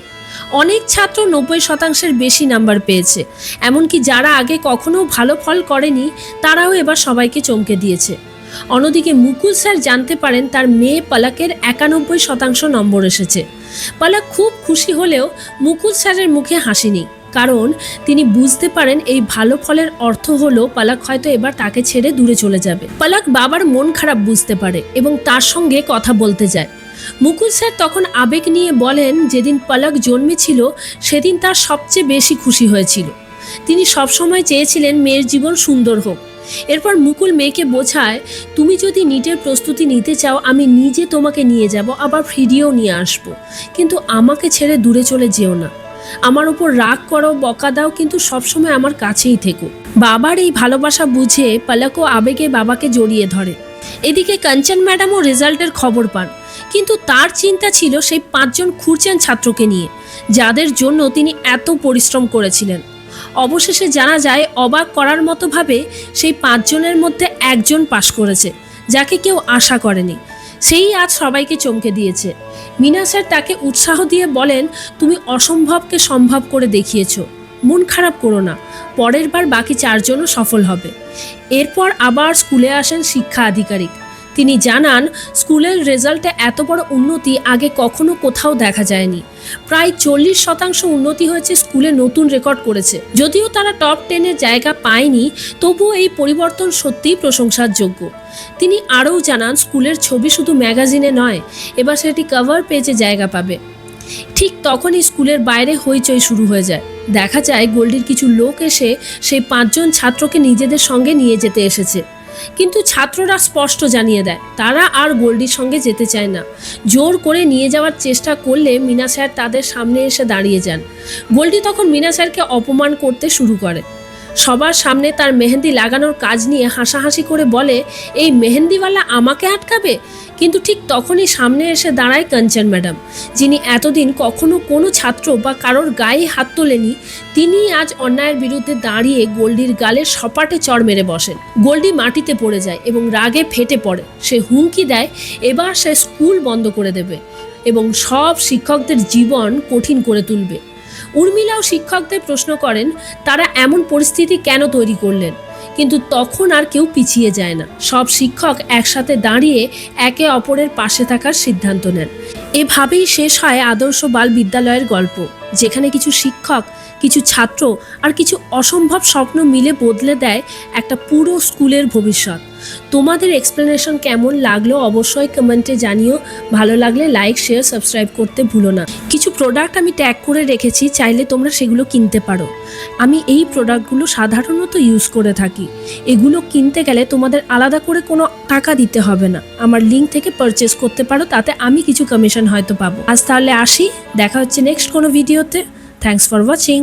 অনেক ছাত্র 90% বেশি নাম্বার পেয়েছে, এমনকি যারা আগে কখনো ভালো ফল করেনি তারাও এবার সবাইকে চমকে দিয়েছে। অন্যদিকে মুকুল স্যার জানতে পারেন তার মেয়ে পলকের 91% নম্বর এসেছে। পলক খুব খুশি হলেও মুকুল স্যারের মুখে হাসি নেই। কারণ তিনি বুঝতে পারেন এই ভালো ফলের অর্থ হলো পলক হয়তো এবার তাকে ছেড়ে দূরে চলে যাবে। পলক বাবার মন খারাপ বুঝতে পারে এবং তার সঙ্গে কথা বলতে যায়। মুকুল স্যার তখন আবেগ নিয়ে বলেন, যেদিন পলক জন্মেছিল সেদিন তার সবচেয়ে বেশি খুশি হয়েছিল। তিনি সবসময় চেয়েছিলেন মেয়ের জীবন সুন্দর হোক। এরপর মুকুল মেয়েকে বোঝায়, তুমি যদি নিটের প্রস্তুতি নিতে চাও আমি নিজে তোমাকে নিয়ে যাব, আবার ফিরিয়েও নিয়ে আসব, কিন্তু আমাকে ছেড়ে দূরে চলে যেও না। আমার উপর রাগ করো, বকা দাও, কিন্তু সবসময় আমার কাছেই থেকো। বাবার এই ভালোবাসা বুঝে পলকও আবেগে বাবাকে জড়িয়ে ধরে। এদিকে কাঞ্চন ম্যাডামও রেজাল্টের খবর পান, কিন্তু তার চিন্তা ছিল সেই 5 জন খুঁড়ছেন ছাত্রকে নিয়ে, যাদের জন্য তিনি এত পরিশ্রম করেছিলেন। অবশেষে জানা যায় অবাক করার মতো ভাবে সেই 5 জনের মধ্যে একজন পাশ করেছে, যাকে কেউ আশা করেনি। সেই আজ সবাইকে চমকে দিয়েছে। মিনা স্যার তাকে উৎসাহ দিয়ে বলেন, তুমি অসম্ভবকে সম্ভব করে দেখিয়েছো, মন খারাপ করো না, পরের বার বাকি 4 জনও সফল হবে। এরপর আবার স্কুলে আসেন শিক্ষা আধিকারিক। তিনি জানান, স্কুলের রেজাল্টে এত বড় উন্নতি আগে কখনো কোথাও দেখা যায়নি। প্রায় 40% উন্নতি হয়েছে, স্কুলে নতুন রেকর্ড করেছে। যদিও তারা টপ 10-এর জায়গা পায়নি, তবুও এই পরিবর্তন সত্যিই প্রশংসার যোগ্য। তিনি আরও জানান, স্কুলের ছবি শুধু ম্যাগাজিনে নয়, এবার সেটি কভার পেজে জায়গা পাবে। ঠিক তখনই স্কুলের বাইরে হইচই শুরু হয়ে যায়। দেখা যায় গোল্ডির কিছু লোক এসে সেই 5 জন ছাত্রকে নিজেদের সঙ্গে নিয়ে যেতে এসেছে, কিন্তু ছাত্ররা স্পষ্ট জানিয়ে দেয় তারা আর গোল্ডির সঙ্গে যেতে চায় না। জোর করে নিয়ে যাওয়ার চেষ্টা করলে মিনা স্যার তাদের সামনে এসে দাঁড়িয়ে যান। গোল্ডি তখন মিনা স্যারকে অপমান করতে শুরু করে। সবার সামনে তার মেহেন্দি লাগানোর কাজ নিয়ে হাসাহাসি করে বলে, এই মেহেন্দিওয়ালা আমাকে আটকাবে। কিন্তু ঠিক তখনই সামনে এসে দাঁড়ায় কাঞ্চন ম্যাডাম, যিনি এতদিন কখনো কোনো ছাত্র বা কারোর গায়ে হাত তোলেনি। তিনি আজ অন্যায়ের বিরুদ্ধে দাঁড়িয়ে গোল্ডির গালে সপাটে চড় মেরে বসেন। গোল্ডি মাটিতে পড়ে যায় এবং রাগে ফেটে পড়ে। সে হুমকি দেয় এবার সে স্কুল বন্ধ করে দেবে এবং সব শিক্ষকদের জীবন কঠিন করে তুলবে। উর্মিলাও শিক্ষকদের প্রশ্ন করেন, তারা এমন পরিস্থিতি কেন তৈরি করলেন, কিন্তু তখন আর কেউ পিছিয়ে যায় না। সব শিক্ষক একসাথে দাঁড়িয়ে একে অপরের পাশে থাকার সিদ্ধান্ত নেন। এভাবেই শেষ হয় আদর্শ বাল বিদ্যালয়ের গল্প, যেখানে কিছু শিক্ষক, কিছু ছাত্র আর কিছু অসম্ভব স্বপ্ন মিলে বদলে দেয় একটা পুরো স্কুলের ভবিষ্যৎ। তোমাদের এক্সপ্লেনেশন কেমন লাগলো অবশ্যই কমেন্টে জানিও। ভালো লাগলে লাইক, শেয়ার, সাবস্ক্রাইব করতে ভুলো না। কিছু প্রোডাক্ট আমি ট্যাগ করে রেখেছি, চাইলে তোমরা সেগুলো কিনতে পারো। আমি এই প্রোডাক্টগুলো সাধারণত ইউজ করে থাকি। এগুলো কিনতে গেলে তোমাদের আলাদা করে কোনো টাকা দিতে হবে না, আমার লিঙ্ক থেকে পারচেস করতে পারো, তাতে আমি কিছু কমিশন হয়তো পাবো। আজ তাহলে আসি, দেখা হচ্ছে নেক্সট কোনো ভিডিওতে। Thanks for watching.